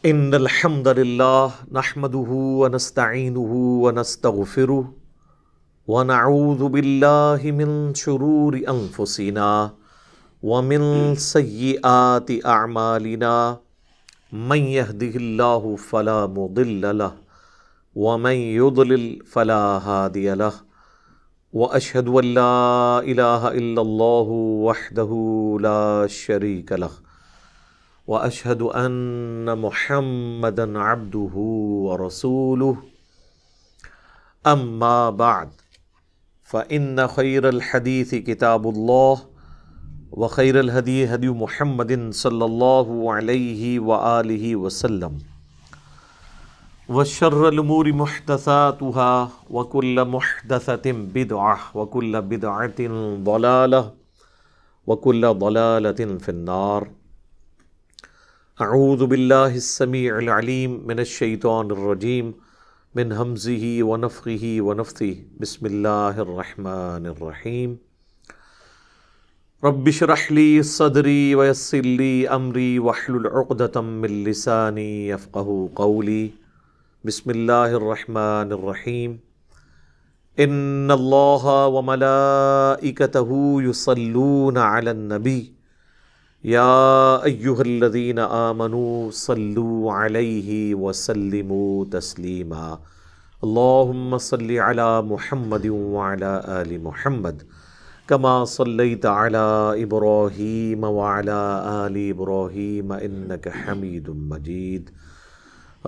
ان الحمد للہ نحمده ونستعینه ونستغفره ونعوذ باللہ من شرور انفسنا ومن سیئات اعمالنا من يهده اللہ فلا مضل له ومن يضلل فلا هادی له واشهد ان لا الہ الا اللہ وحدہ لا شریک له واشهد ان محمدا عبده ورسوله اما بعد فان خير الحديث كتاب الله وخير الهدي هدي محمد صلى الله عليه واله وسلم وشر الامور محدثاتها وكل محدثة بدعة وكل بدعة ضلالة وكل ضلالة في النار. اعوذ باللہ السمیع العلیم من الشیطان الرجیم من ہمزہ ونفخہ ونفثہ بسم اللہ الرحمن الرحیم. رب اشرح لی صدری ویسر لی امری واحلل عقدۃ من لسانی یفقہوا قولی. بسم اللہ الرحمن الرحیم. ان اللہ وملائکتہ یصلون علی النبی یا ایہا الذین آمنوا صلوا علیہ وسلموا تسلیما. اللہم صل علی محمد وعلی آل محمد کما صلیت علی ابراہیم وعلی آل ابراہیم انک حمید مجید.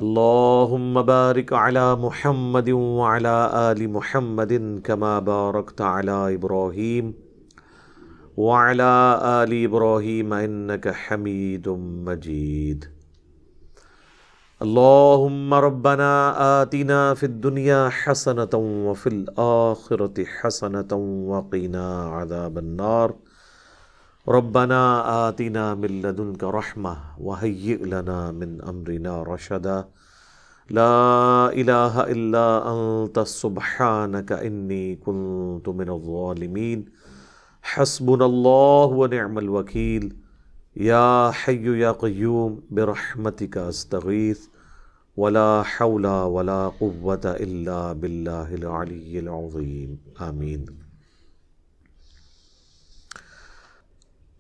اللہم بارک علی محمد وعلی آل محمد کما بارکت علی ابراہیم وعلى آل إبراهيم إنك حميد مجيد. اللهم ربنا آتنا في الدنيا حسنة وفي الآخرة حسنة وقنا عذاب النار. ربنا آتنا من لدنك رحمة وهيئ لنا من أمرنا رشدا. لا إله إلا أنت سبحانك إني كنت من الظالمين. حسبنا اللہ ونعم الوکیل. یا حی یا قیوم برحمتک استغیث ولا حول ولا قوة الا باللہ العلی العظیم. آمین.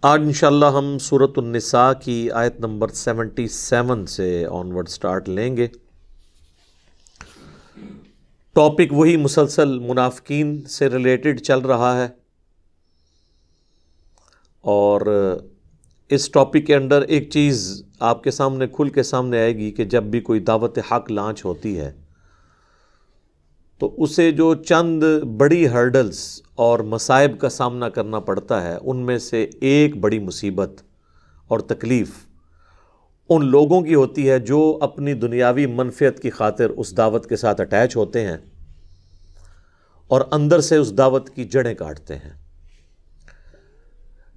آج انشاءاللہ ہم سورۃ النساء کی آیت نمبر 77 سے آنورڈ سٹارٹ لیں گے. ٹاپک وہی مسلسل منافقین سے ریلیٹڈ چل رہا ہے، اور اس ٹاپک کے اندر ایک چیز آپ کے سامنے کھل کے سامنے آئے گی کہ جب بھی کوئی دعوت حق لانچ ہوتی ہے تو اسے جو چند بڑی ہرڈلز اور مصائب کا سامنا کرنا پڑتا ہے، ان میں سے ایک بڑی مصیبت اور تکلیف ان لوگوں کی ہوتی ہے جو اپنی دنیاوی منفعت کی خاطر اس دعوت کے ساتھ اٹیچ ہوتے ہیں اور اندر سے اس دعوت کی جڑیں کاٹتے ہیں.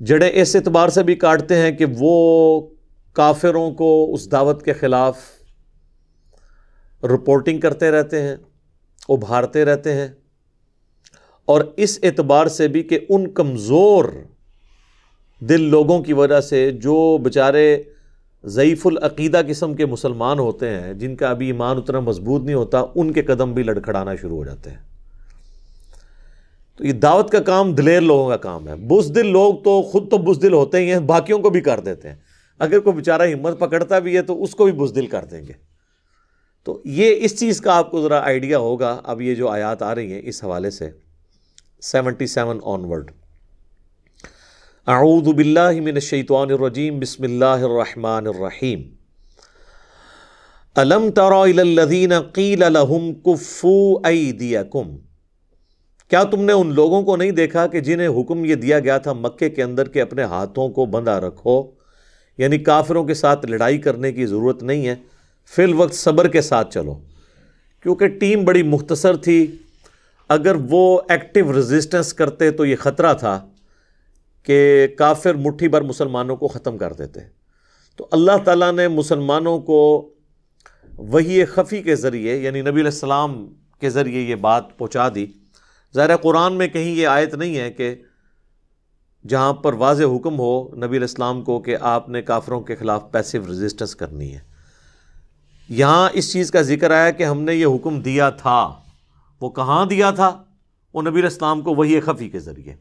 جڑیں اس اعتبار سے بھی کاٹتے ہیں کہ وہ کافروں کو اس دعوت کے خلاف رپورٹنگ کرتے رہتے ہیں، ابھارتے رہتے ہیں، اور اس اعتبار سے بھی کہ ان کمزور دل لوگوں کی وجہ سے جو بیچارے ضعیف العقیدہ قسم کے مسلمان ہوتے ہیں، جن کا ابھی ایمان اتنا مضبوط نہیں ہوتا، ان کے قدم بھی لڑکھڑانا شروع ہو جاتے ہیں. تو یہ دعوت کا کام دلیر لوگوں کا کام ہے. بزدل لوگ تو خود تو بزدل ہوتے ہی ہیں، باقیوں کو بھی کر دیتے ہیں. اگر کوئی بیچارہ ہمت پکڑتا بھی ہے تو اس کو بھی بزدل کر دیں گے. تو یہ اس چیز کا آپ کو ذرا آئیڈیا ہوگا اب یہ جو آیات آ رہی ہیں اس حوالے سے 77 آنورڈ. اعوذ باللہ من الشیطان الرجیم بسم اللہ الرحمن الرحیم. الم تر الی الذین قیل لهم کفوا ایدیکم. کیا تم نے ان لوگوں کو نہیں دیکھا کہ جنہیں حکم یہ دیا گیا تھا مکے کے اندر کہ اپنے ہاتھوں کو بندھا رکھو، یعنی کافروں کے ساتھ لڑائی کرنے کی ضرورت نہیں ہے، فی الوقت صبر کے ساتھ چلو. کیونکہ ٹیم بڑی مختصر تھی، اگر وہ ایکٹیو ریزسٹنس کرتے تو یہ خطرہ تھا کہ کافر مٹھی بھر مسلمانوں کو ختم کر دیتے. تو اللہ تعالیٰ نے مسلمانوں کو وحی خفی کے ذریعے یعنی نبی علیہ السلام کے ذریعے یہ بات پہنچا دی. ظاہر قرآن میں کہیں یہ آیت نہیں ہے کہ جہاں پر واضح حکم ہو نبی علیہ السلام کو کہ آپ نے کافروں کے خلاف پیسیو ریزسٹنس کرنی ہے، یہاں اس چیز کا ذکر آیا کہ ہم نے یہ حکم دیا تھا، وہ کہاں دیا تھا؟ وہ نبی علیہ السلام کو وحی خفی کے ذریعے۔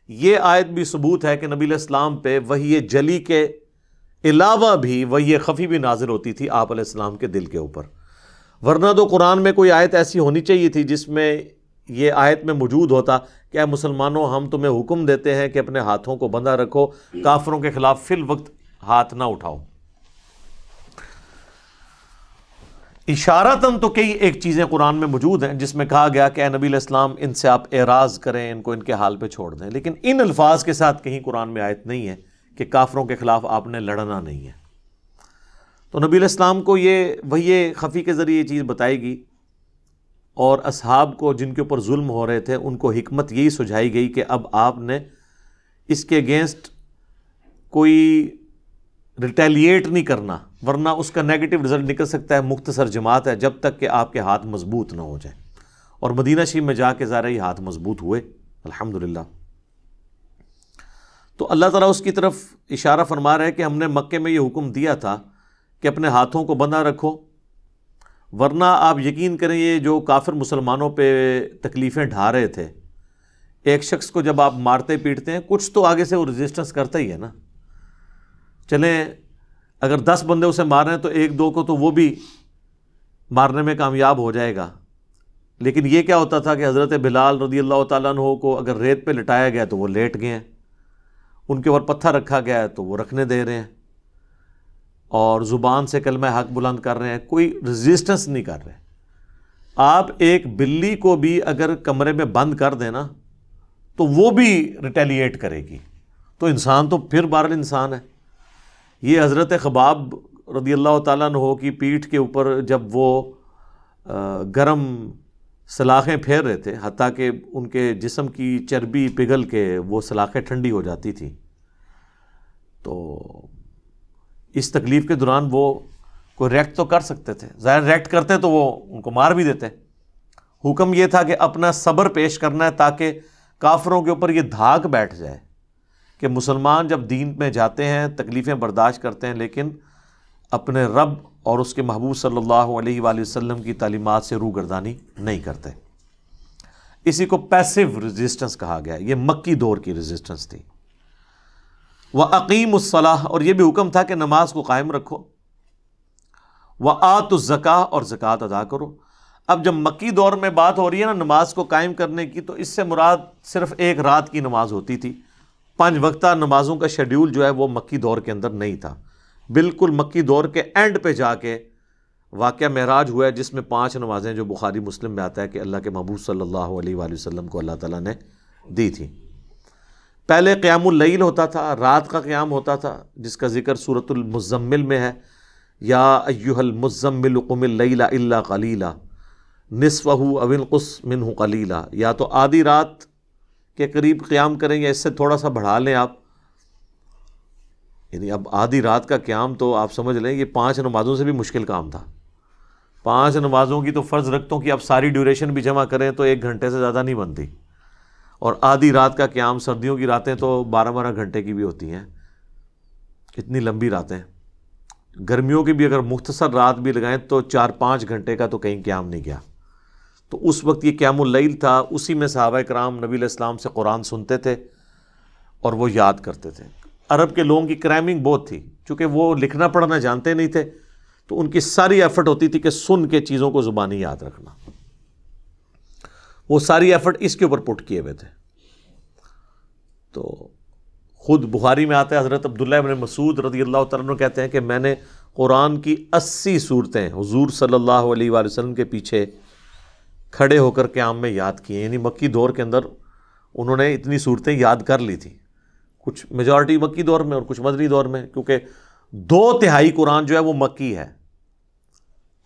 یہ آیت بھی ثبوت ہے کہ نبی علیہ السلام پہ وحی جلی کے علاوہ بھی وحی خفی بھی نازل ہوتی تھی آپ علیہ السلام کے دل کے اوپر، ورنہ تو قرآن میں کوئی آیت ایسی ہونی چاہیے تھی جس میں یہ آیت میں موجود ہوتا کہ اے مسلمانوں، ہم تمہیں حکم دیتے ہیں کہ اپنے ہاتھوں کو بندھا رکھو، کافروں کے خلاف فی الوقت ہاتھ نہ اٹھاؤ۔ اشارتاً تو کئی ایک چیزیں قرآن میں موجود ہیں جس میں کہا گیا کہ اے نبی علیہ السلام ان سے آپ اعراض کریں، ان کو ان کے حال پہ چھوڑ دیں، لیکن ان الفاظ کے ساتھ کہیں قرآن میں آیت نہیں ہے کہ کافروں کے خلاف آپ نے لڑنا نہیں ہے۔ تو نبی علیہ السلام کو یہ وحی خفی کے ذریعے یہ چیز بتائی گئی، اور اصحاب کو جن کے اوپر ظلم ہو رہے تھے ان کو حکمت یہی سجھائی گئی کہ اب آپ نے اس کے اگینسٹ کوئی ریٹیلیٹ نہیں کرنا، ورنہ اس کا نیگیٹو رزلٹ نکل سکتا ہے، مختصر جماعت ہے جب تک کہ آپ کے ہاتھ مضبوط نہ ہو جائیں۔ اور مدینہ شریف میں جا کے ظاہر یہ ہاتھ مضبوط ہوئے الحمدللہ۔ تو اللہ تعالیٰ اس کی طرف اشارہ فرما رہا ہے کہ ہم نے مکے میں یہ حکم دیا تھا کہ اپنے ہاتھوں کو بندھا رکھو، ورنہ آپ یقین کریں یہ جو کافر مسلمانوں پہ تکلیفیں ڈھا رہے تھے، ایک شخص کو جب آپ مارتے پیٹتے ہیں کچھ تو آگے سے وہ ریزسٹنس کرتا ہی ہے نا۔ چلیں اگر 10 بندے اسے مار رہے ہیں تو 1-2 کو تو وہ بھی مارنے میں کامیاب ہو جائے گا، لیکن یہ کیا ہوتا تھا کہ حضرت بلال رضی اللہ تعالیٰ عنہ کو اگر ریت پہ لٹایا گیا تو وہ لیٹ گئے ہیں، ان کے اوپر پتھر رکھا گیا ہے تو وہ رکھنے دے رہے ہیں، اور زبان سے کلمہ حق بلند کر رہے ہیں، کوئی ریزسٹنس نہیں کر رہے۔ آپ ایک بلی کو بھی اگر کمرے میں بند کر دیں نا تو وہ بھی ریٹیلیٹ کرے گی، تو انسان تو پھر بہرحال انسان ہے۔ یہ حضرت خباب رضی اللہ تعالیٰ عنہ کی پیٹھ کے اوپر جب وہ گرم سلاخیں پھیر رہے تھے، حتیٰ کہ ان کے جسم کی چربی پگھل کے وہ سلاخیں ٹھنڈی ہو جاتی تھیں، تو اس تکلیف کے دوران وہ کوئی ریئیکٹ تو کر سکتے تھے، ظاہر ریئیکٹ کرتے تو وہ ان کو مار بھی دیتے۔ حکم یہ تھا کہ اپنا صبر پیش کرنا ہے تاکہ کافروں کے اوپر یہ دھاک بیٹھ جائے کہ مسلمان جب دین میں جاتے ہیں تکلیفیں برداشت کرتے ہیں، لیکن اپنے رب اور اس کے محبوب صلی اللہ علیہ وآلہ وسلم کی تعلیمات سے روگردانی نہیں کرتے۔ اسی کو پیسیو ریزسٹنس کہا گیا، یہ مکی دور کی ریزسٹنس تھی۔ وَأَقِیمُوا الصَّلَاةَ، اور یہ بھی حکم تھا کہ نماز کو قائم رکھو، وَآتُوا الزَّکَاةَ، اور زکوٰۃ ادا کرو۔ اب جب مکی دور میں بات ہو رہی ہے نا نماز کو قائم کرنے کی، تو اس سے مراد صرف ایک رات کی نماز ہوتی تھی، 5 وقتہ نمازوں کا شیڈیول جو ہے وہ مکی دور کے اندر نہیں تھا۔ بالکل مکی دور کے اینڈ پہ جا کے واقعہ معراج ہوا ہے جس میں 5 نمازیں، جو بخاری مسلم میں آتا ہے کہ اللہ کے محبوب صلی اللہ علیہ وآلہ وسلم کو اللہ تعالیٰ نے دی تھی۔ پہلے قیام اللیل ہوتا تھا، رات کا قیام ہوتا تھا، جس کا ذکر سورۃ المزمل میں ہے، یا ایھا المزمل قم اللیل الا قلیلا نصفہ او انقص منہ قلیلا، یا تو آدھی رات کے قریب قیام کریں یا اس سے تھوڑا سا بڑھا لیں آپ، یعنی اب آدھی رات کا قیام تو آپ سمجھ لیں یہ 5 نمازوں سے بھی مشکل کام تھا۔ 5 نمازوں کی تو فرض رکھتوں کی اب ساری ڈیوریشن بھی جمع کریں تو 1 گھنٹے سے زیادہ نہیں بنتی، اور آدھی رات کا قیام، سردیوں کی راتیں تو 12 گھنٹے کی بھی ہوتی ہیں، اتنی لمبی راتیں۔ گرمیوں کی بھی اگر مختصر رات بھی لگائیں تو 4-5 گھنٹے کا تو کہیں قیام نہیں گیا۔ تو اس وقت یہ قیام اللیل تھا، اسی میں صحابہ کرام نبی علیہ السلام سے قرآن سنتے تھے اور وہ یاد کرتے تھے۔ عرب کے لوگوں کی کرائمنگ بہت تھی، چونکہ وہ لکھنا پڑھنا جانتے نہیں تھے، تو ان کی ساری ایفرٹ ہوتی تھی کہ سن کے چیزوں کو زبانی یاد رکھنا، وہ ساری ایفرٹ اس کے اوپر پٹ کیے ہوئے تھے۔ تو خود بخاری میں آتا ہے، حضرت عبداللہ ابن مسعود رضی اللہ تعالیٰ عنہ کہتے ہیں کہ میں نے قرآن کی 80 صورتیں حضور صلی اللہ علیہ وآلہ وسلم کے پیچھے کھڑے ہو کر قیام میں یاد کیے، یعنی مکی دور کے اندر انہوں نے اتنی صورتیں یاد کر لی تھیں، کچھ میجورٹی مکی دور میں اور کچھ مدنی دور میں، کیونکہ 2/3 قرآن جو ہے وہ مکی ہے،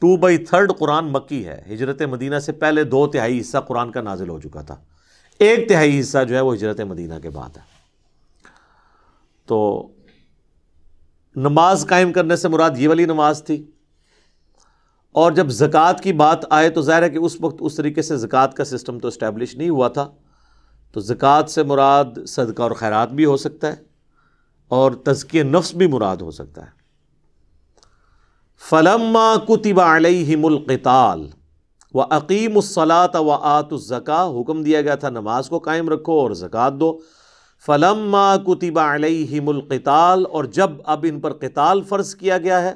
2/3 قرآن مکی ہے۔ ہجرت مدینہ سے پہلے 2/3 حصہ قرآن کا نازل ہو چکا تھا، 1/3 حصہ جو ہے وہ ہجرت مدینہ کے بعد ہے۔ تو نماز قائم کرنے سے مراد یہ والی نماز تھی، اور جب زکوٰۃ کی بات آئے تو ظاہر ہے کہ اس وقت اس طریقے سے زکوٰۃ کا سسٹم تو اسٹیبلش نہیں ہوا تھا، تو زکوٰۃ سے مراد صدقہ اور خیرات بھی ہو سکتا ہے، اور تزکیہ نفس بھی مراد ہو سکتا ہے۔ فلما کتب علیہم القتال واقیموا الصلاۃ وآتوا الزکاۃ، حکم دیا گیا تھا نماز کو قائم رکھو اور زکوٰۃ دو. فلما کتب علیہم القتال، اور جب اب ان پر قتال فرض کیا گیا ہے،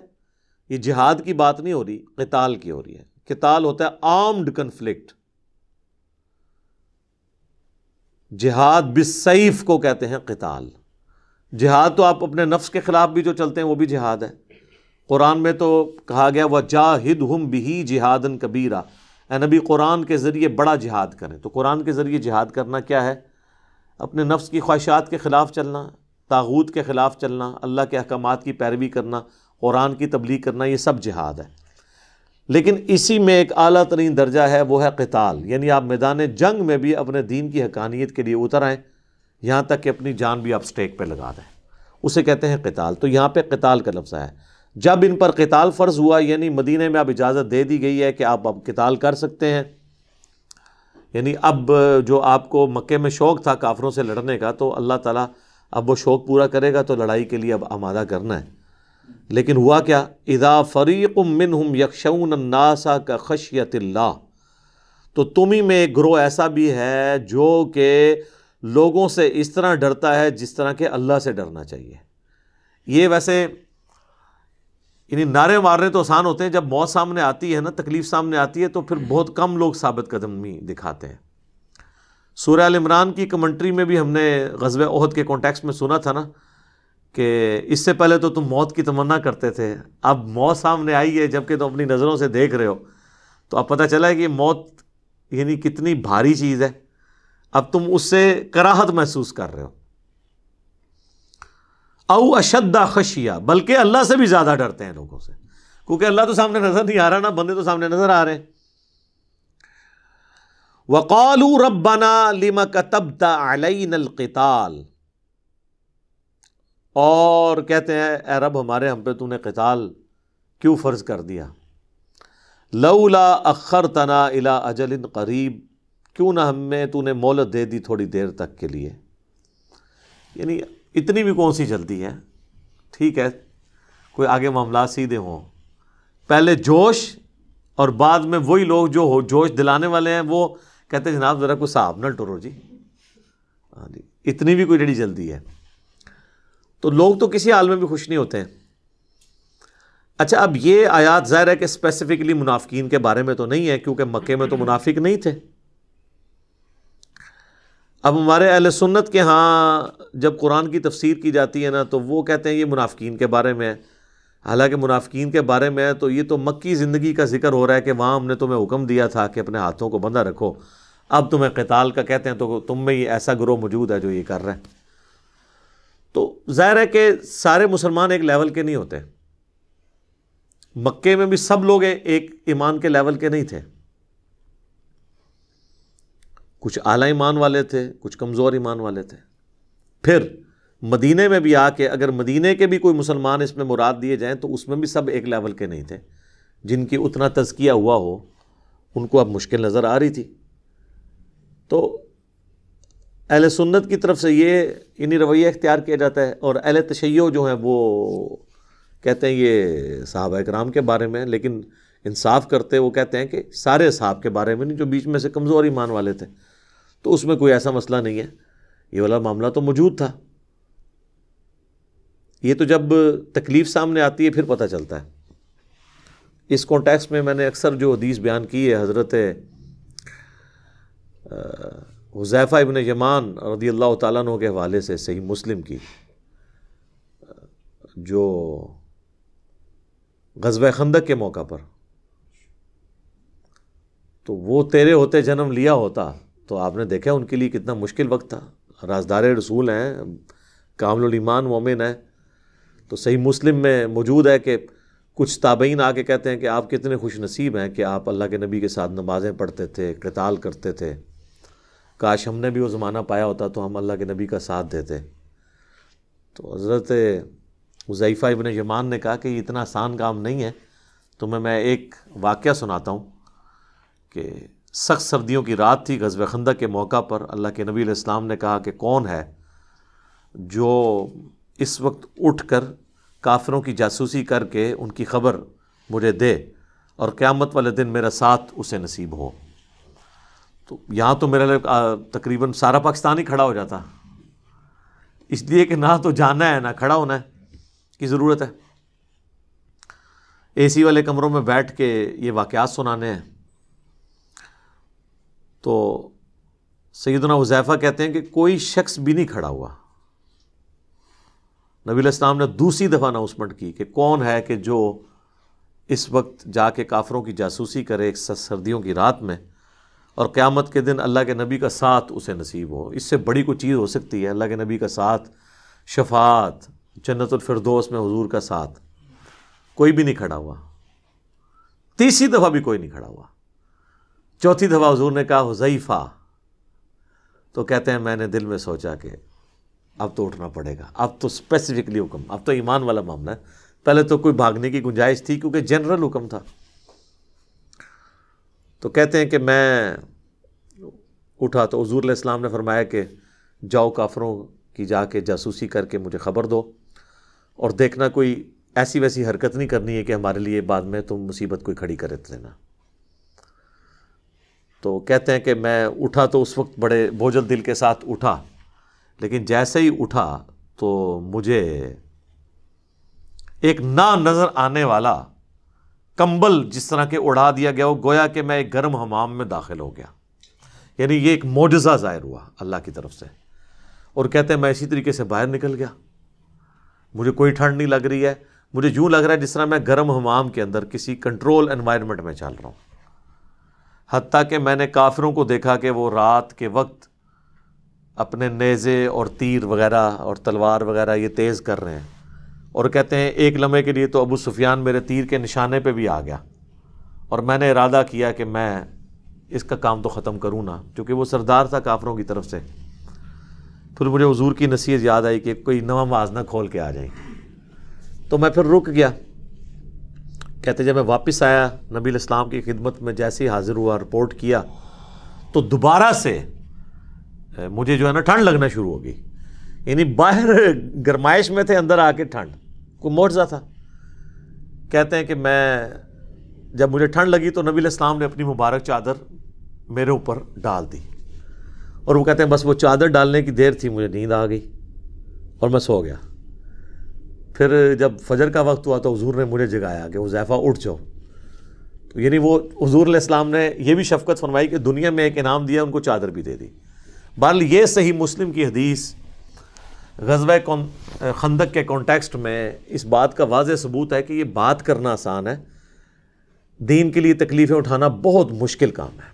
یہ جہاد کی بات نہیں ہو رہی، قتال کی ہو رہی ہے. قتال ہوتا ہے آرمڈ کنفلکٹ، جہاد بالسیف کو کہتے ہیں قتال. جہاد تو آپ اپنے نفس کے خلاف بھی جو چلتے ہیں وہ بھی جہاد ہے. قرآن میں تو کہا گیا وَجَاهِدْهُمْ بِهِ جِهَادًا كَبِيرًا، اے نبی قرآن کے ذریعے بڑا جہاد کریں. تو قرآن کے ذریعے جہاد کرنا کیا ہے؟ اپنے نفس کی خواہشات کے خلاف چلنا، طاغوت کے خلاف چلنا، اللہ کے احکامات کی پیروی کرنا، قرآن کی تبلیغ کرنا، یہ سب جہاد ہے. لیکن اسی میں ایک اعلیٰ ترین درجہ ہے، وہ ہے قتال، یعنی آپ میدان جنگ میں بھی اپنے دین کی حقانیت کے لیے اتر آئیں، یہاں تک کہ اپنی جان بھی آپ سٹیک پہ لگا دیں، اسے کہتے ہیں قتال. تو یہاں پہ قتال کا لفظ ہے. جب ان پر قتال فرض ہوا، یعنی مدینے میں اب اجازت دے دی گئی ہے کہ آپ اب قتال کر سکتے ہیں. یعنی اب جو آپ کو مکے میں شوق تھا کافروں سے لڑنے کا، تو اللہ تعالیٰ اب وہ شوق پورا کرے گا، تو لڑائی کے لیے اب آمادہ کرنا ہے. لیکن ہوا کیا؟ اذا فریق منہم یخشون الناس کخشیۃ اللہ، تو تم ہی میں ایک گروہ ایسا بھی ہے جو کہ لوگوں سے اس طرح ڈرتا ہے جس طرح کہ اللہ سے ڈرنا چاہیے. یہ ویسے یعنی نعرے مارنے تو آسان ہوتے ہیں، جب موت سامنے آتی ہے نا، تکلیف سامنے آتی ہے، تو پھر بہت کم لوگ ثابت قدمی دکھاتے ہیں. سورہ ال عمران کی کمنٹری میں بھی ہم نے غزوہ احد کے کانٹیکسٹ میں سنا تھا نا کہ اس سے پہلے تو تم موت کی تمنا کرتے تھے، اب موت سامنے آئی ہے جبکہ تم اپنی نظروں سے دیکھ رہے ہو، تو اب پتہ چلا ہے کہ موت یعنی کتنی بھاری چیز ہے. اب تم اس سے کراہت محسوس کر رہے ہو. او اشد خشیہ، بلکہ اللہ سے بھی زیادہ ڈرتے ہیں لوگوں سے، کیونکہ اللہ تو سامنے نظر نہیں آ رہا نا، بندے تو سامنے نظر آ رہے ہیں. وقالوا ربنا لما كتبت علينا القتال، اور کہتے ہیں اے رب ہمارے، ہم پہ تو نے قتال کیوں فرض کر دیا. لولا اخرتنا الى اجل قریب، کیوں نہ ہمیں تو نے مہلت دے دی تھوڑی دیر تک کے لیے. یعنی اتنی بھی کون سی جلدی ہے، ٹھیک ہے کوئی آگے معاملات سیدھے ہوں، پہلے جوش اور بعد میں وہی لوگ جو جوش دلانے والے ہیں وہ کہتے ہیں جناب ذرا کوئی صاحب نہ ٹرو جی. ہاں جی، اتنی بھی کوئی ڈیڑھی جلدی ہے. تو لوگ تو کسی حال میں بھی خوش نہیں ہوتے ہیں. اچھا، اب یہ آیات ظاہر ہے کہ اسپیسیفکلی منافقین کے بارے میں تو نہیں ہے، کیونکہ مکے میں تو منافق نہیں تھے. اب ہمارے اہل سنت کے ہاں جب قرآن کی تفسیر کی جاتی ہے نا، تو وہ کہتے ہیں یہ منافقین کے بارے میں ہے. حالانکہ منافقین کے بارے میں ہے تو یہ تو مکی زندگی کا ذکر ہو رہا ہے کہ وہاں ہم نے تمہیں حکم دیا تھا کہ اپنے ہاتھوں کو بندھا رکھو، اب تمہیں قتال کا کہتے ہیں تو تم میں یہ ایسا گروہ موجود ہے جو یہ کر رہا ہے. تو ظاہر ہے کہ سارے مسلمان ایک لیول کے نہیں ہوتے. مکے میں بھی سب لوگ ایک ایمان کے لیول کے نہیں تھے، کچھ اعلیٰ ایمان والے تھے، کچھ کمزور ایمان والے تھے. پھر مدینے میں بھی آ کے اگر مدینے کے بھی کوئی مسلمان اس میں مراد دیے جائیں تو اس میں بھی سب ایک لیول کے نہیں تھے. جن کی اتنا تزکیہ ہوا ہو ان کو اب مشکل نظر آ رہی تھی. تو اہل سنت کی طرف سے یہ انہی رویہ اختیار کیا جاتا ہے، اور اہل تشیع جو ہیں وہ کہتے ہیں یہ صحابہ کرام کے بارے میں، لیکن انصاف کرتے وہ کہتے ہیں کہ سارے صحاب کے بارے میں نہیں، جو بیچ میں سے کمزور ایمان والے تھے، تو اس میں کوئی ایسا مسئلہ نہیں ہے. یہ والا معاملہ تو موجود تھا. یہ تو جب تکلیف سامنے آتی ہے پھر پتہ چلتا ہے. اس کانٹیکسٹ میں میں نے اکثر جو حدیث بیان کی ہے حضرت حذیفہ ابن یمان رضی اللہ تعالیٰ عنہ کے حوالے سے صحیح مسلم کی، جو غزوہ خندق کے موقع پر، تو وہ تیرے ہوتے جنم لیا ہوتا، تو آپ نے دیکھا ان کے لیے کتنا مشکل وقت تھا. رازدار رسول ہیں، کامل الایمان مومن ہیں. تو صحیح مسلم میں موجود ہے کہ کچھ تابعین آ کے کہتے ہیں کہ آپ کتنے خوش نصیب ہیں کہ آپ اللہ کے نبی کے ساتھ نمازیں پڑھتے تھے، قتال کرتے تھے. کاش ہم نے بھی وہ زمانہ پایا ہوتا تو ہم اللہ کے نبی کا ساتھ دیتے. تو حضرت حذیفہ ابن یمان نے کہا کہ یہ اتنا آسان کام نہیں ہے. تمہیں میں ایک واقعہ سناتا ہوں کہ سخت سردیوں کی رات تھی غزوہ خندق کے موقع پر. اللہ کے نبی علیہ السلام نے کہا کہ کون ہے جو اس وقت اٹھ کر کافروں کی جاسوسی کر کے ان کی خبر مجھے دے اور قیامت والے دن میرا ساتھ اسے نصیب ہو۔ تو یہاں تو میرے لیے تقریباً سارا پاکستان ہی کھڑا ہو جاتا، اس لیے کہ نہ تو جانا ہے نہ کھڑا ہونا ہے کی ضرورت ہے، اے سی والے کمروں میں بیٹھ کے یہ واقعات سنانے ہیں۔ تو سیدنا حذیفہ کہتے ہیں کہ کوئی شخص بھی نہیں کھڑا ہوا۔ نبی علیہ السلام نے دوسری دفعہ اناؤنسمنٹ کی کہ کون ہے کہ جو اس وقت جا کے کافروں کی جاسوسی کرے ایک سردیوں کی رات میں، اور قیامت کے دن اللہ کے نبی کا ساتھ اسے نصیب ہو۔ اس سے بڑی کوئی چیز ہو سکتی ہے؟ اللہ کے نبی کا ساتھ، شفاعت، جنت الفردوس میں حضور کا ساتھ۔ کوئی بھی نہیں کھڑا ہوا، تیسری دفعہ بھی کوئی نہیں کھڑا ہوا۔ چوتھی دفعہ حضور نے کہا حذیفہ، تو کہتے ہیں میں نے دل میں سوچا کہ اب تو اٹھنا پڑے گا، اب تو اسپیسیفکلی حکم، اب تو ایمان والا معاملہ ہے۔ پہلے تو کوئی بھاگنے کی گنجائش تھی کیونکہ جنرل حکم تھا۔ تو کہتے ہیں کہ میں اٹھا تو حضور علیہ السلام نے فرمایا کہ جاؤ کافروں کی جا کے جاسوسی کر کے مجھے خبر دو، اور دیکھنا کوئی ایسی ویسی حرکت نہیں کرنی ہے کہ ہمارے لیے بعد میں تم مصیبت کوئی کھڑی کرے دینا۔ تو کہتے ہیں کہ میں اٹھا تو اس وقت بڑے بوجھل دل کے ساتھ اٹھا، لیکن جیسے ہی اٹھا تو مجھے ایک نا نظر آنے والا کمبل جس طرح کے اڑا دیا گیا ہو، گویا کہ میں ایک گرم حمام میں داخل ہو گیا۔ یعنی یہ ایک معجزہ ظاہر ہوا اللہ کی طرف سے۔ اور کہتے ہیں میں اسی طریقے سے باہر نکل گیا، مجھے کوئی ٹھنڈ نہیں لگ رہی ہے، مجھے یوں لگ رہا ہے جس طرح میں گرم حمام کے اندر کسی کنٹرول انوائرمنٹ میں چل رہا ہوں۔ حتیٰ کہ میں نے کافروں کو دیکھا کہ وہ رات کے وقت اپنے نیزے اور تیر وغیرہ اور تلوار وغیرہ یہ تیز کر رہے ہیں، اور کہتے ہیں ایک لمحے کے لیے تو ابو سفیان میرے تیر کے نشانے پہ بھی آ گیا، اور میں نے ارادہ کیا کہ میں اس کا کام تو ختم کروں نا، کیونکہ وہ سردار تھا کافروں کی طرف سے۔ پھر مجھے حضور کی نصیحت یاد آئی کہ کوئی نواں موازنہ کھول کے آ جائیں، تو میں پھر رک گیا۔ کہتے جب میں واپس آیا نبی علیہ السلام کی خدمت میں جیسے ہی حاضر ہوا، رپورٹ کیا، تو دوبارہ سے مجھے جو ہے نا ٹھنڈ لگنا شروع ہو گئی۔ یعنی باہر گرمائش میں تھے، اندر آ کے ٹھنڈ، کوئی معجزہ تھا۔ کہتے ہیں کہ میں جب مجھے ٹھنڈ لگی تو نبی علیہ السلام نے اپنی مبارک چادر میرے اوپر ڈال دی، اور وہ کہتے ہیں بس وہ چادر ڈالنے کی دیر تھی مجھے نیند آ گئی اور میں سو گیا۔ پھر جب فجر کا وقت ہوا تو حضور نے مجھے جگایا کہ حذیفہ اٹھ جاؤ۔ تو یعنی وہ حضور علیہ السلام نے یہ بھی شفقت فرمائی کہ دنیا میں ایک انعام دیا، ان کو چادر بھی دے دی۔ بہرحال یہ صحیح مسلم کی حدیث غزوہ خندق کے کانٹیکسٹ میں اس بات کا واضح ثبوت ہے کہ یہ بات کرنا آسان ہے، دین کے لیے تکلیفیں اٹھانا بہت مشکل کام ہے۔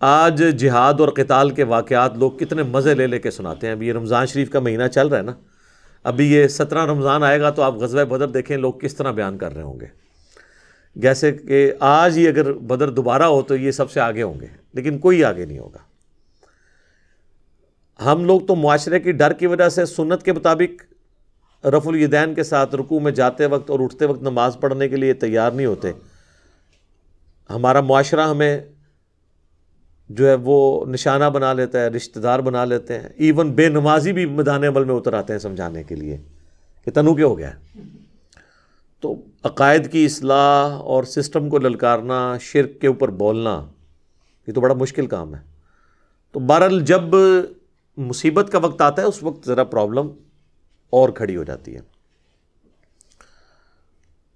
آج جہاد اور قتال کے واقعات لوگ کتنے مزے لے لے کے سناتے ہیں۔ ابھی یہ رمضان شریف کا مہینہ چل رہا ہے نا، ابھی یہ 17 رمضان آئے گا تو آپ غزوہ بدر دیکھیں لوگ کس طرح بیان کر رہے ہوں گے، جیسے کہ آج ہی اگر بدر دوبارہ ہو تو یہ سب سے آگے ہوں گے، لیکن کوئی آگے نہیں ہوگا۔ ہم لوگ تو معاشرے کی ڈر کی وجہ سے سنت کے مطابق رفع الیدین کے ساتھ رکوع میں جاتے وقت اور اٹھتے وقت نماز پڑھنے کے لیے تیار نہیں ہوتے۔ ہمارا معاشرہ ہمیں جو ہے وہ نشانہ بنا لیتا ہے، رشتہ دار بنا لیتے ہیں، ایون بے نمازی بھی میدان عمل میں اتر آتے ہیں سمجھانے کے لیے کہ تنو کیا ہو گیا ہے۔ تو عقائد کی اصلاح اور سسٹم کو للکارنا، شرک کے اوپر بولنا، یہ تو بڑا مشکل کام ہے۔ تو بہرحال جب مصیبت کا وقت آتا ہے اس وقت ذرا پرابلم اور کھڑی ہو جاتی ہے۔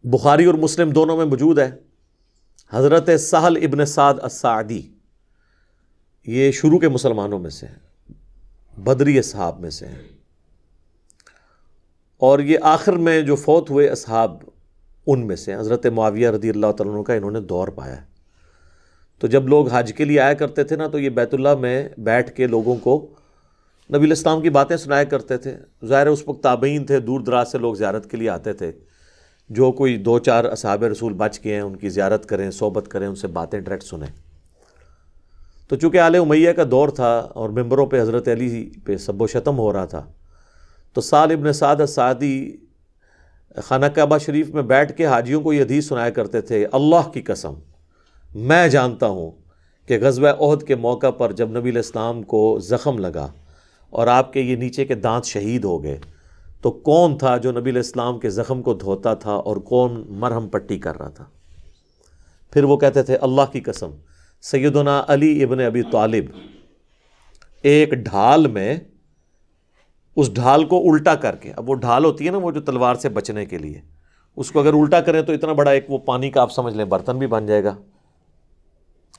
بخاری اور مسلم دونوں میں موجود ہے، حضرت سہل ابن سعد الساعدی، یہ شروع کے مسلمانوں میں سے ہیں، بدری اصحاب میں سے ہیں، اور یہ آخر میں جو فوت ہوئے اصحاب ان میں سے حضرت معاویہ رضی اللہ تعالیٰ عنہ کا انہوں نے دور پایا ہے۔ تو جب لوگ حج کے لیے آیا کرتے تھے نا تو یہ بیت اللہ میں بیٹھ کے لوگوں کو نبی علیہ السلام کی باتیں سنایا کرتے تھے۔ ظاہر ہے اس وقت تابعین تھے، دور دراز سے لوگ زیارت کے لیے آتے تھے، جو کوئی 2-4 اصحاب رسول بچ گئے ہیں ان کی زیارت کریں، صحبت کریں، ان سے باتیں ڈائریکٹ سنیں۔ تو چونکہ آل امیہ کا دور تھا اور ممبروں پہ حضرت علی پہ سب و شتم ہو رہا تھا، تو سہل ابن سعد الساعدی خانہ کعبہ شریف میں بیٹھ کے حاجیوں کو یہ حدیث سنایا کرتے تھے، اللہ کی قسم میں جانتا ہوں کہ غزوہ احد کے موقع پر جب نبی علیہ السلام کو زخم لگا اور آپ کے یہ نیچے کے دانت شہید ہو گئے تو کون تھا جو نبی علیہ السلام کے زخم کو دھوتا تھا اور کون مرہم پٹی کر رہا تھا؟ پھر وہ کہتے تھے اللہ کی قسم سیدنا علی ابن ابی طالب ایک ڈھال میں اس ڈھال کو الٹا کر کے، اب وہ ڈھال ہوتی ہے نا وہ جو تلوار سے بچنے کے لیے، اس کو اگر الٹا کریں تو اتنا بڑا ایک وہ پانی کا آپ سمجھ لیں برتن بھی بن جائے گا،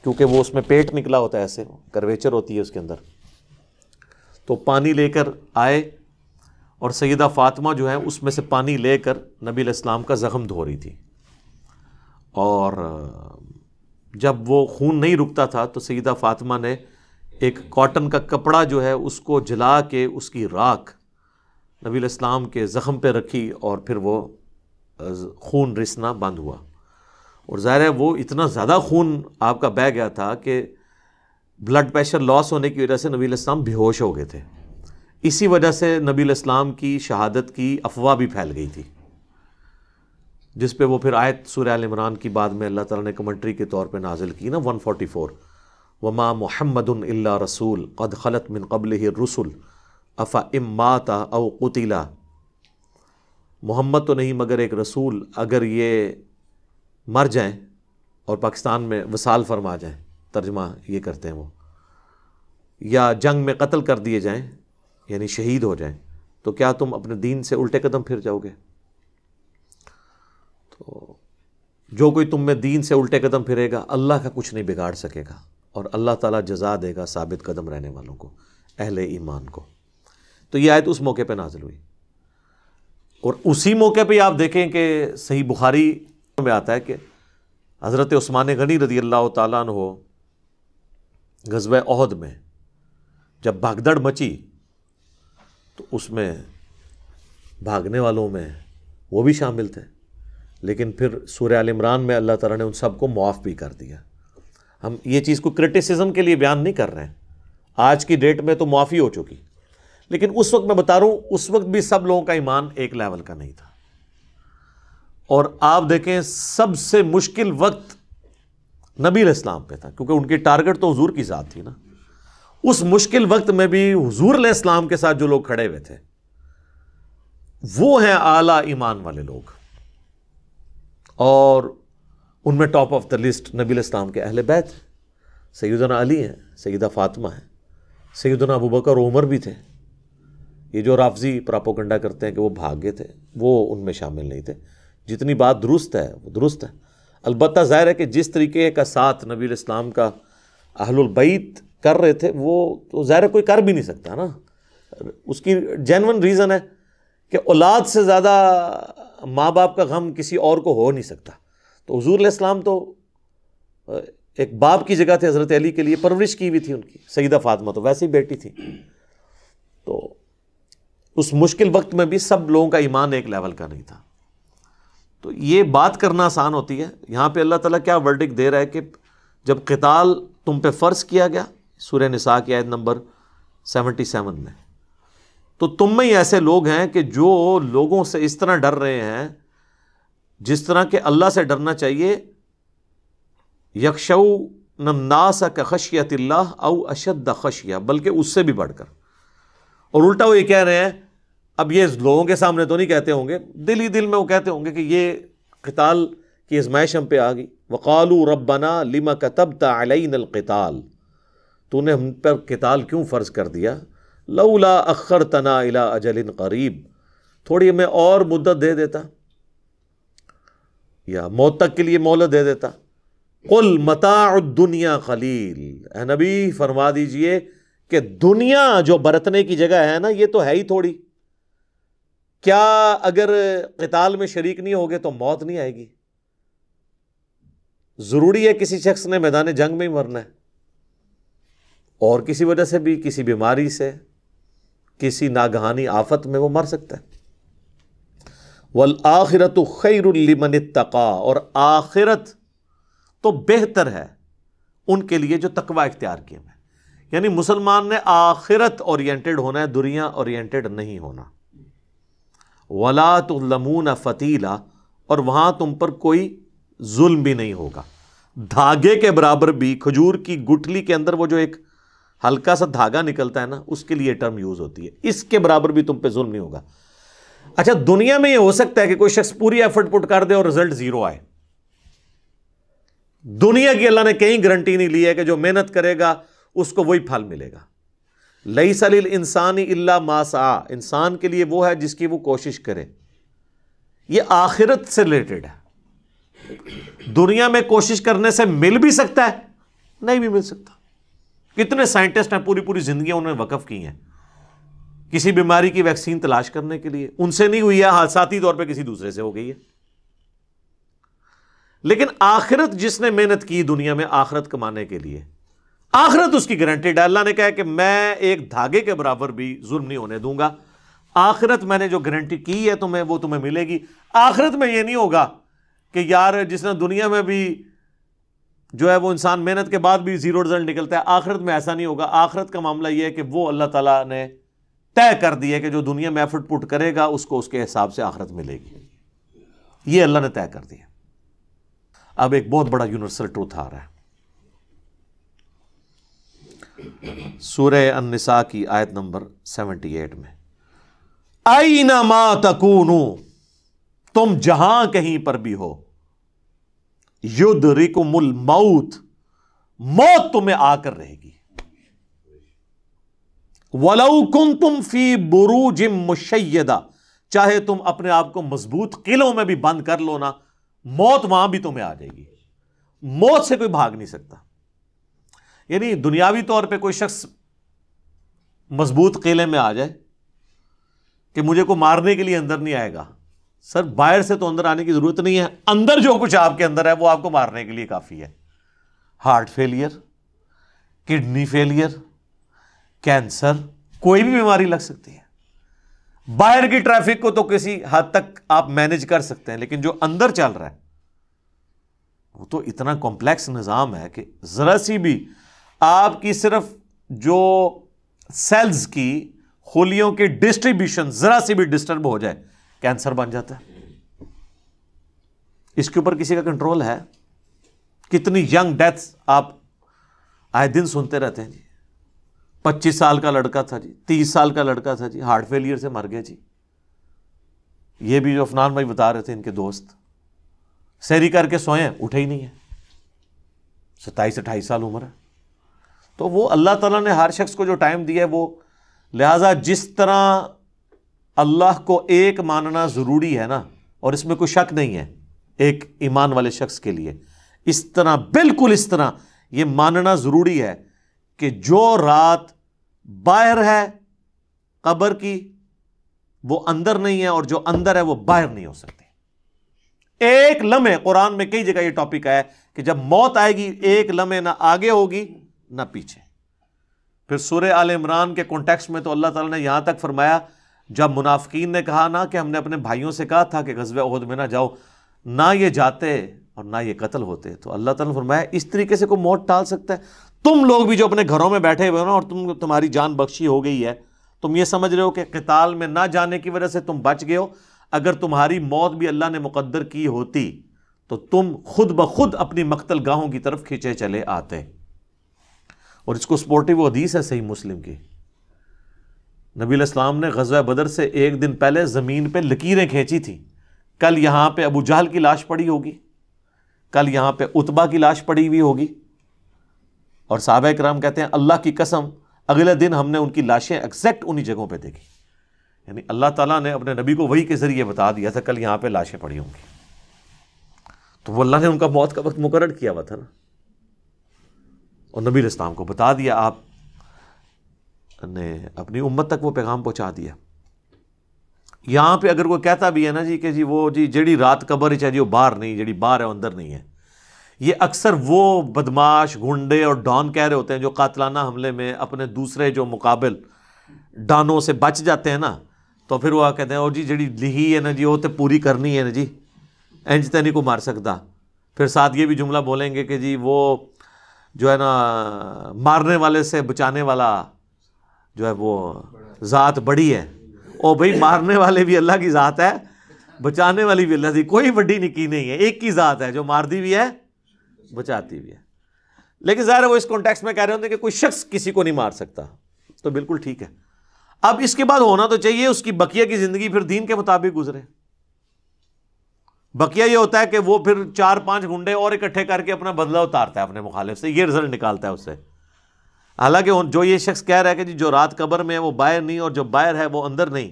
کیونکہ وہ اس میں پیٹ نکلا ہوتا ہے، ایسے کرویچر ہوتی ہے اس کے اندر. تو پانی لے کر آئے اور سیدہ فاطمہ جو ہے اس میں سے پانی لے کر نبی علیہ السلام کا زخم دھو رہی تھی. اور جب وہ خون نہیں رکتا تھا تو سیدہ فاطمہ نے ایک کاٹن کا کپڑا جو ہے اس کو جلا کے اس کی راکھ نبی علیہ السلام کے زخم پہ رکھی اور پھر وہ خون رسنا بند ہوا. اور ظاہر ہے وہ اتنا زیادہ خون آپ کا بہہ گیا تھا کہ بلڈ پریشر لاس ہونے کی وجہ سے نبی علیہ السلام بے ہوش ہو گئے تھے. اسی وجہ سے نبی علیہ السلام کی شہادت کی افواہ بھی پھیل گئی تھی، جس پہ وہ پھر آیت سورہ آل عمران کی بعد میں اللہ تعالیٰ نے کمنٹری کے طور پہ نازل کی نا 144 وما محمد الا رسول قد خلت من قبلہ الرسل افإن مات او قتل، محمد تو نہیں مگر ایک رسول، اگر یہ مر جائیں اور پاکستان میں وصال فرما جائیں، ترجمہ یہ کرتے ہیں وہ، یا جنگ میں قتل کر دیے جائیں یعنی شہید ہو جائیں، تو کیا تم اپنے دین سے الٹے قدم پھر جاؤ گے؟ تو جو کوئی تم میں دین سے الٹے قدم پھرے گا اللہ کا کچھ نہیں بگاڑ سکے گا، اور اللہ تعالیٰ جزا دے گا ثابت قدم رہنے والوں کو، اہل ایمان کو. تو یہ آیت اس موقع پہ نازل ہوئی. اور اسی موقع پہ آپ دیکھیں کہ صحیح بخاری میں آتا ہے کہ حضرت عثمان غنی رضی اللہ تعالیٰ عنہ غزوہ احد میں جب بھگدڑ مچی تو اس میں بھاگنے والوں میں وہ بھی شامل تھے، لیکن پھر سورہ آل عمران میں اللہ تعالیٰ نے ان سب کو معاف بھی کر دیا. ہم یہ چیز کو کرٹیسزم کے لیے بیان نہیں کر رہے ہیں، آج کی ڈیٹ میں تو معافی ہو چکی، لیکن اس وقت میں بتا رہا ہوں اس وقت بھی سب لوگوں کا ایمان ایک لیول کا نہیں تھا. اور آپ دیکھیں سب سے مشکل وقت نبی علیہ السلام پہ تھا، کیونکہ ان کی ٹارگٹ تو حضور کی ذات تھی نا. اس مشکل وقت میں بھی حضور علیہ السلام کے ساتھ جو لوگ کھڑے ہوئے تھے وہ ہیں اعلیٰ ایمان والے لوگ، اور ان میں ٹاپ آف دا لسٹ نبی علیہ السلام کے اہل بیت، سیدنا علی ہیں، سیدہ فاطمہ ہیں، سیدنا ابوبکر اور عمر بھی تھے. یہ جو رافضی پراپوگنڈا کرتے ہیں کہ وہ بھاگے تھے وہ ان میں شامل نہیں تھے. جتنی بات درست ہے وہ درست ہے. البتہ ظاہر ہے کہ جس طریقے کا ساتھ نبی علیہ السلام کا اہل البیت کر رہے تھے وہ تو ظاہر ہے کوئی کر بھی نہیں سکتا نا. اس کی جینون ریزن ہے کہ اولاد سے زیادہ ماں باپ کا غم کسی اور کو ہو نہیں سکتا. تو حضور علیہ السلام تو ایک باپ کی جگہ تھے حضرت علی کے لیے، پرورش کی ہوئی تھی ان کی. سیدہ فاطمہ تو ویسے ہی بیٹی تھی. تو اس مشکل وقت میں بھی سب لوگوں کا ایمان ایک لیول کا نہیں تھا. تو یہ بات کرنا آسان ہوتی ہے. یہاں پہ اللہ تعالیٰ کیا ورڈکٹ دے رہا ہے کہ جب قتال تم پہ فرض کیا گیا، سورہ نساء کی آیت نمبر 77 میں، تو تم میں ہی ایسے لوگ ہیں کہ جو لوگوں سے اس طرح ڈر رہے ہیں جس طرح کہ اللہ سے ڈرنا چاہیے. یخشون الناس کخشیۃ اللہ او اشد خشیہ، بلکہ اس سے بھی بڑھ کر. اور الٹا وہ یہ کہہ رہے ہیں، اب یہ لوگوں کے سامنے تو نہیں کہتے ہوں گے، دل ہی دل میں وہ کہتے ہوں گے کہ یہ قتال کی آزمائش ہم پہ آ گئی. وقالوا ربنا لما كتبت علینا القتال، تو نے ہم پر قتال کیوں فرض کر دیا؟ لولا اخرتنا الى اجل قریب، تھوڑی ہمیں اور مدت دے دیتا یا موت تک کے لیے مہلت دے دیتا. قل متاع الدنیا قلیل، اے نبی فرما دیجئے کہ دنیا جو برتنے کی جگہ ہے نا یہ تو ہے ہی تھوڑی. کیا اگر قتال میں شریک نہیں ہوگے تو موت نہیں آئے گی؟ ضروری ہے کسی شخص نے میدان جنگ میں ہی مرنا ہے، اور کسی وجہ سے بھی، کسی بیماری سے، کسی ناگہانی آفت میں وہ مر سکتا ہے. والآخرۃ خیر لمن اتقی، اور آخرت تو بہتر ہے ان کے لیے جو تقوی اختیار کیے ہیں. یعنی مسلمان نے آخرت اورینٹڈ ہونا ہے، دنیا اورینٹڈ نہیں ہونا. ولا تظلمون فتیلا، اور وہاں تم پر کوئی ظلم بھی نہیں ہوگا. دھاگے کے برابر بھی، کھجور کی گٹھلی کے اندر وہ جو ایک ہلکا سا دھاگا نکلتا ہے نا، اس کے لیے ٹرم یوز ہوتی ہے. اس کے برابر بھی تم پہ ظلم نہیں ہوگا. اچھا دنیا میں یہ ہو سکتا ہے کہ کوئی شخص پوری ایفرٹ پٹ کر دے اور رزلٹ زیرو آئے؟ دنیا کی اللہ نے کہیں گارنٹی نہیں لی ہے کہ جو محنت کرے گا اس کو وہی پھل ملے گا. لیس للانسان الا ما سعى، انسان کے لیے وہ ہے جس کی وہ کوشش کرے. یہ آخرت سے ریلیٹڈ ہے. دنیا میں کوشش کرنے سے مل بھی سکتا ہے، نہیں بھی مل سکتا. کتنے سائنٹسٹ ہیں پوری پوری زندگیاں انہوں نے وقف کی ہیں کسی بیماری کی ویکسین تلاش کرنے کے لیے، ان سے نہیں ہوئی ہے، حادثاتی طور پہ کسی دوسرے سے ہو گئی ہے. لیکن آخرت جس نے محنت کی دنیا میں آخرت کمانے کے لیے، آخرت اس کی گارنٹیڈ ہے. اللہ نے کہا کہ میں ایک دھاگے کے برابر بھی ظلم نہیں ہونے دوں گا. آخرت میں نے جو گارنٹی کی ہے تمہیں، وہ تمہیں ملے گی. آخرت میں یہ نہیں ہوگا کہ یار جس نے دنیا میں بھی جو ہے وہ انسان محنت کے بعد بھی زیرو رزلٹ نکلتا ہے، آخرت میں ایسا نہیں ہوگا. آخرت کا معاملہ یہ ہے کہ وہ اللہ تعالیٰ نے طے کر دیا ہے کہ جو دنیا میں ایفرٹ پٹ کرے گا اس کو اس کے حساب سے آخرت ملے گی. یہ اللہ نے طے کر دیا. اب ایک بہت بڑا یونیورسل ٹروتھ آ رہا ہے. سورہ النساء کی آیت نمبر 78 میں، اینما تکونوا، تم جہاں کہیں پر بھی ہو، یدرکم الموت، موت تمہیں آ کر رہے گی. وَلَوْ كُنْتُمْ فِي بُرُوجٍ مُشَيَّدَةٍ، چاہے تم اپنے آپ کو مضبوط قلعوں میں بھی بند کر لو نا، موت وہاں بھی تمہیں آ جائے گی. موت سے کوئی بھاگ نہیں سکتا. یعنی دنیاوی طور پہ کوئی شخص مضبوط قلعے میں آ جائے کہ مجھے کو مارنے کے لیے اندر نہیں آئے گا، سر باہر سے تو اندر آنے کی ضرورت نہیں ہے، اندر جو کچھ آپ کے اندر ہے وہ آپ کو مارنے کے لیے کافی ہے. Heart failure, kidney failure, cancer, کوئی بھی بیماری لگ سکتی ہے. باہر کی ٹریفک کو تو کسی حد تک آپ مینج کر سکتے ہیں، لیکن جو اندر چل رہا ہے وہ تو اتنا کمپلیکس نظام ہے کہ ذرا سی بھی آپ کی صرف جو سیلز کی خلیوں کی ڈسٹریبیوشن ذرا سی بھی ڈسٹرب ہو جائے کینسر بن جاتا ہے. اس کے اوپر کسی کا کنٹرول ہے؟ کتنی ینگ ڈیتھس آپ آئے دن سنتے رہتے ہیں جی. 25 سال کا لڑکا تھا جی، 30 سال کا لڑکا تھا جی، ہارٹ فیلئر سے مر گیا جی. یہ بھی جو افنان بھائی بتا رہے تھے ان کے دوست، سیری کر کے سوئے اٹھے ہی نہیں ہے، 27-28 سال عمر ہے. تو وہ اللہ تعالیٰ نے ہر شخص کو جو ٹائم دیا ہے وہ، لہٰذا جس طرح اللہ کو ایک ماننا ضروری ہے نا، اور اس میں کوئی شک نہیں ہے ایک ایمان والے شخص کے لیے، اس طرح بالکل اس طرح یہ ماننا ضروری ہے کہ جو رات باہر ہے قبر کی وہ اندر نہیں ہے، اور جو اندر ہے وہ باہر نہیں ہو سکتی. ایک لمحے، قرآن میں کئی جگہ یہ ٹاپک آیا ہے کہ جب موت آئے گی ایک لمحے نہ آگے ہوگی نہ پیچھے. پھر سورہ آل عمران کے کانٹیکسٹ میں تو اللہ تعالیٰ نے یہاں تک فرمایا، جب منافقین نے کہا نا کہ ہم نے اپنے بھائیوں سے کہا تھا کہ غزوہ احد میں نہ جاؤ، نہ یہ جاتے اور نہ یہ قتل ہوتے، تو اللہ تعالیٰ نے فرمایا اس طریقے سے کوئی موت ٹال سکتا ہے؟ تم لوگ بھی جو اپنے گھروں میں بیٹھے ہوئے ہو نا، اور تمہاری جان بخشی ہو گئی ہے، تم یہ سمجھ رہے ہو کہ قتال میں نہ جانے کی وجہ سے تم بچ گئے ہو. اگر تمہاری موت بھی اللہ نے مقدر کی ہوتی تو تم خود بخود اپنی مقتل گاہوں کی طرف کھینچے چلے آتے. اور اس کو سپورٹیو حدیث ہے صحیح مسلم کی، نبی علیہ السلام نے غزوہ بدر سے ایک دن پہلے زمین پہ لکیریں کھینچی تھی. کل یہاں پہ ابو جہل کی لاش پڑی ہوگی، کل یہاں پہ عتبہ کی لاش پڑی ہوئی ہوگی، اور صحابہ کرام کہتے ہیں اللہ کی قسم اگلے دن ہم نے ان کی لاشیں ایگزیکٹ انہی جگہوں پہ دیکھی. یعنی اللہ تعالیٰ نے اپنے نبی کو وحی کے ذریعے بتا دیا تھا کل یہاں پہ لاشیں پڑی ہوں گی. تو وہ اللہ نے ان کا موت کا وقت مقرر کیا ہوا تھا نا، اور نبی علیہ السلام کو بتا دیا، آپ نے اپنی امت تک وہ پیغام پہنچا دیا. یہاں پہ اگر کوئی کہتا بھی ہے نا جی کہ جی وہ جی جڑی رات قبر چاہیے وہ باہر نہیں، جڑی باہر ہے وہ اندر نہیں ہے، یہ اکثر وہ بدماش گنڈے اور ڈان کہہ رہے ہوتے ہیں جو قاتلانہ حملے میں اپنے دوسرے جو مقابل ڈانوں سے بچ جاتے ہیں نا، تو پھر وہ کہتے ہیں او جی جڑی لہی ہے نا جی وہ تو پوری کرنی ہے نا جی، انج تے نہیں کو مار سکتا. پھر ساتھ یہ بھی جملہ بولیں گے کہ جی وہ جو ہے نا مارنے والے سے بچانے والا جو ہے وہ ذات بڑی ہے. او بھائی مارنے والے بھی اللہ کی ذات ہے، بچانے والی بھی اللہ کی، کوئی بڑی نکی نہیں ہے، ایک کی ذات ہے جو مارتی بھی ہے بچاتی بھی ہے. لیکن ظاہر ہے وہ اس کانٹیکسٹ میں کہہ رہے ہوتے ہیں کہ کوئی شخص کسی کو نہیں مار سکتا، تو بالکل ٹھیک ہے. اب اس کے بعد ہونا تو چاہیے اس کی بقیہ کی زندگی پھر دین کے مطابق گزرے. بقیہ یہ ہوتا ہے کہ وہ پھر 4-5 گنڈے اور اکٹھے کر کے اپنا بدلہ اتارتا ہے اپنے مخالف سے, یہ رزلٹ نکالتا ہے اس سے. حالانکہ جو یہ شخص کہہ رہا ہے کہ جی جو رات قبر میں ہے وہ باہر نہیں اور جو باہر ہے وہ اندر نہیں,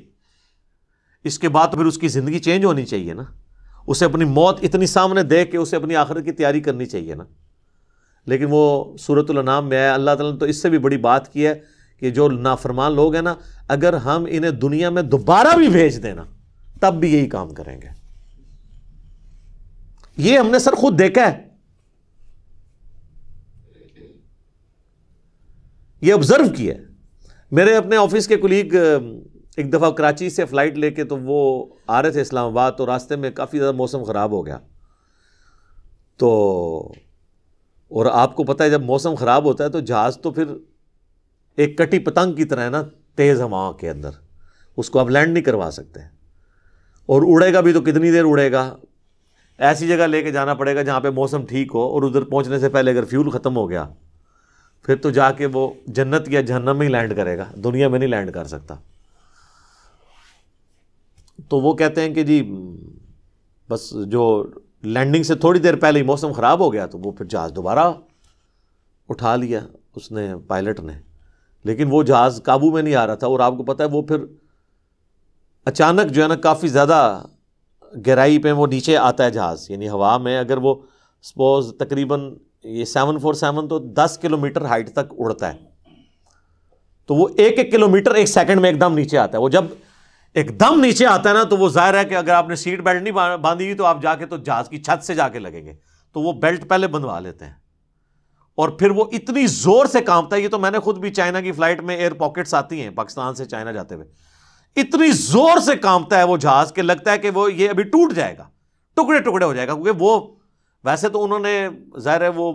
اس کے بعد تو پھر اس کی زندگی چینج ہونی چاہیے نا, اسے اپنی موت اتنی سامنے دیکھ کے اسے اپنی آخرت کی تیاری کرنی چاہیے نا. لیکن وہ سورۃ الانعام میں آیا, اللہ تعالیٰ نے تو اس سے بھی بڑی بات کی ہے کہ جو نافرمان لوگ ہیں نا, اگر ہم انہیں دنیا میں دوبارہ بھی بھیج دینا تب بھی یہی کام کریں گے. یہ ہم نے سر خود دیکھا ہے, یہ آبزرو کیا ہے. میرے اپنے آفس کے کولیگ ایک دفعہ کراچی سے فلائٹ لے کے تو وہ آ رہے تھے اسلام آباد, تو راستے میں کافی زیادہ موسم خراب ہو گیا. تو اور آپ کو پتہ ہے جب موسم خراب ہوتا ہے تو جہاز تو پھر ایک کٹی پتنگ کی طرح ہے نا, تیز ہوا کے اندر, اس کو آپ لینڈ نہیں کروا سکتے, اور اڑے گا بھی تو کتنی دیر اڑے گا. ایسی جگہ لے کے جانا پڑے گا جہاں پہ موسم ٹھیک ہو, اور ادھر پہنچنے سے پہلے اگر فیول ختم ہو گیا پھر تو جا کے وہ جنت یا جہنم میں ہی لینڈ کرے گا, دنیا میں نہیں لینڈ کر سکتا. تو وہ کہتے ہیں کہ جی بس جو لینڈنگ سے تھوڑی دیر پہلے ہی موسم خراب ہو گیا تو وہ پھر جہاز دوبارہ اٹھا لیا اس نے, پائلٹ نے, لیکن وہ جہاز قابو میں نہیں آ رہا تھا. اور آپ کو پتہ ہے وہ پھر اچانک جو ہے نا کافی زیادہ گہرائی پہ وہ نیچے آتا ہے جہاز, یعنی ہوا میں اگر وہ سپوز تقریباً یہ 747 تو 10 کلومیٹر ہائٹ تک اڑتا ہے, تو وہ 1 کلومیٹر 1 سیکنڈ میں ایک دم نیچے آتا ہے. وہ جب ایک دم نیچے آتا ہے نا تو وہ ظاہر ہے کہ اگر آپ نے سیٹ بیلٹ نہیں باندھی ہوئی تو آپ جا کے تو جہاز کی چھت سے جا کے لگیں گے, تو وہ بیلٹ پہلے بندھوا لیتے ہیں, اور پھر وہ اتنی زور سے کانپتا ہے. یہ تو میں نے خود بھی چائنا کی فلائٹ میں ایئر پاکٹس آتی ہیں پاکستان سے چائنا جاتے ہوئے, اتنی زور سے کانپتا ہے وہ جہاز کہ لگتا ہے کہ وہ یہ ابھی ٹوٹ جائے گا, ٹکڑے ٹکڑے ہو جائے گا. کیونکہ وہ ویسے تو انہوں نے ظاہر ہے وہ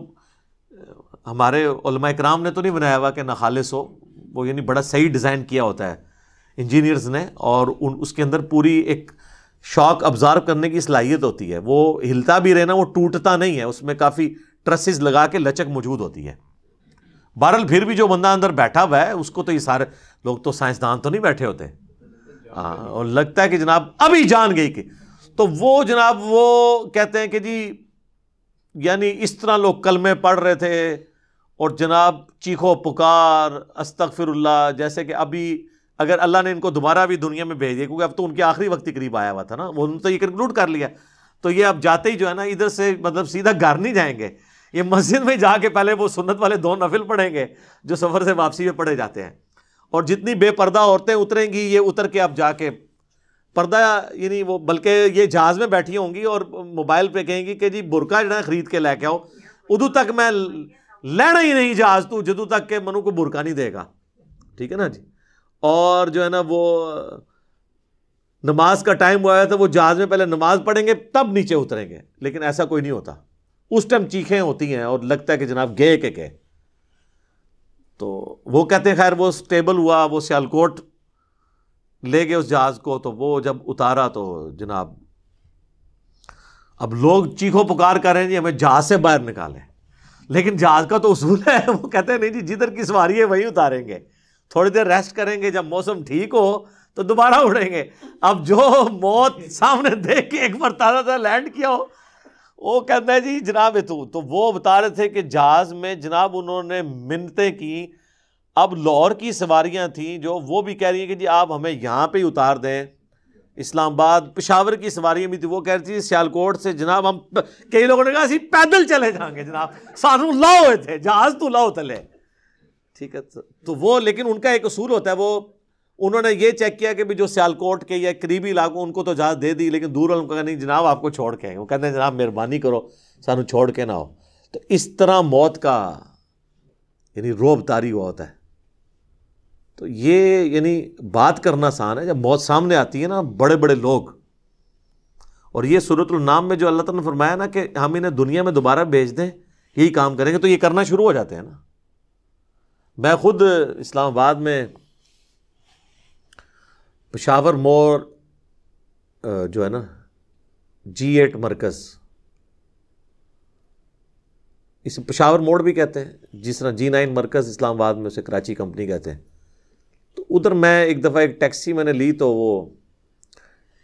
ہمارے علماء کرام نے تو نہیں بنایا ہوا کہ ناخالص ہو, وہ یعنی بڑا صحیح ڈیزائن کیا ہوتا ہے انجینئرز نے, اور اس کے اندر پوری ایک شاک ابزارو کرنے کی صلاحیت ہوتی ہے. وہ ہلتا بھی رہنا, وہ ٹوٹتا نہیں ہے, اس میں کافی ٹرسز لگا کے لچک موجود ہوتی ہے. بہرحال پھر بھی جو بندہ اندر بیٹھا ہوا ہے اس کو تو یہ سارے لوگ تو سائنسدان تو نہیں بیٹھے ہوتے, اور لگتا ہے کہ جناب ابھی جان گئی کہ, تو وہ جناب وہ کہتے ہیں کہ جی یعنی اس طرح لوگ کلمے پڑھ رہے تھے اور جناب چیخو پکار استغفر اللہ, جیسے کہ ابھی اگر اللہ نے ان کو دوبارہ بھی دنیا میں بھیج دیا, کیونکہ اب تو ان کے آخری وقت کے قریب آیا ہوا تھا نا, وہ تو یہ کنکلوڈ کر لیا, تو یہ اب جاتے ہی جو ہے نا ادھر سے مطلب سیدھا گھر نہیں جائیں گے, یہ مسجد میں جا کے پہلے وہ سنت والے 2 نفل پڑھیں گے جو سفر سے واپسی میں پڑھے جاتے ہیں, اور جتنی بے پردہ عورتیں اتریں گی یہ اتر کے اب جا کے پردہ یعنی وہ بلکہ یہ جہاز میں بیٹھی ہوں گی اور موبائل پہ کہیں گی کہ جی برقع جو ہے خرید کے لے کے آؤ, ادو تک میں لینا ہی نہیں جہاز تو جدو تک کہ منو کو برقع نہیں دے گا, ٹھیک ہے نا جی. اور جو ہے نا وہ نماز کا ٹائم ہوا ہے تو وہ جہاز میں پہلے نماز پڑھیں گے تب نیچے اتریں گے, لیکن ایسا کوئی نہیں ہوتا. اس ٹائم چیخیں ہوتی ہیں اور لگتا ہے کہ جناب گئے کہ گئے. تو وہ کہتے ہیں خیر وہ سٹیبل ہوا, وہ سیالکوٹ لے گئے اس جہاز کو, تو وہ جب اتارا تو جناب اب لوگ چیخو پکار کر رہے ہیں جی ہمیں جہاز سے باہر نکالیں, لیکن جہاز کا تو اصول ہے, وہ کہتے ہیں نہیں جی جدھر کی سواری ہے وہیں اتاریں گے, تھوڑی دیر ریسٹ کریں گے, جب موسم ٹھیک ہو تو دوبارہ اڑیں گے. اب جو موت سامنے دیکھ کے ایک بار تازہ لینڈ کیا ہو, وہ کہتا ہے جی جناب تو وہ بتا رہے تھے کہ جہاز میں جناب انہوں نے منتیں کی. اب لاہور کی سواریاں تھیں جو وہ بھی کہہ رہی ہیں کہ جی آپ ہمیں یہاں پہ ہی اتار دیں, اسلام آباد پشاور کی سواریاں بھی تھی, وہ کہہ رہی تھی سیالکوٹ سے جناب ہم کئی لوگوں نے کہا اسی پیدل چلے جائیں گے جناب, سانو لاؤ ہوئے تھے جہاز تو لاؤ تلے, ٹھیک ہے. تو وہ لیکن ان کا ایک اصول ہوتا ہے, وہ انہوں نے یہ چیک کیا کہ بھی جو سیالکوٹ کے یا قریبی علاقوں ان کو تو اجازت دے دی, لیکن دور والوں کو کہا نہیں جناب آپ کو چھوڑ کے, وہ کہتے ہیں جناب مہربانی کرو سانو چھوڑ کے نہ ہو. تو اس طرح موت کا یعنی روب طاری ہوا ہوتا ہے. تو یہ یعنی بات کرنا آسان ہے, جب موت سامنے آتی ہے نا بڑے بڑے لوگ, اور یہ سورۃ الانعام میں جو اللہ تعالیٰ نے فرمایا نا کہ ہم انہیں دنیا میں دوبارہ بھیج دیں یہی کام کریں گے, تو یہ کرنا شروع ہو جاتے ہیں نا. میں خود اسلام آباد میں پشاور موڑ جو ہے نا G8 مرکز, اسے پشاور موڑ بھی کہتے ہیں, جس طرح G9 مرکز اسلام آباد میں اسے کراچی کمپنی کہتے ہیں, تو ادھر میں ایک دفعہ ایک ٹیکسی میں نے لی، تو وہ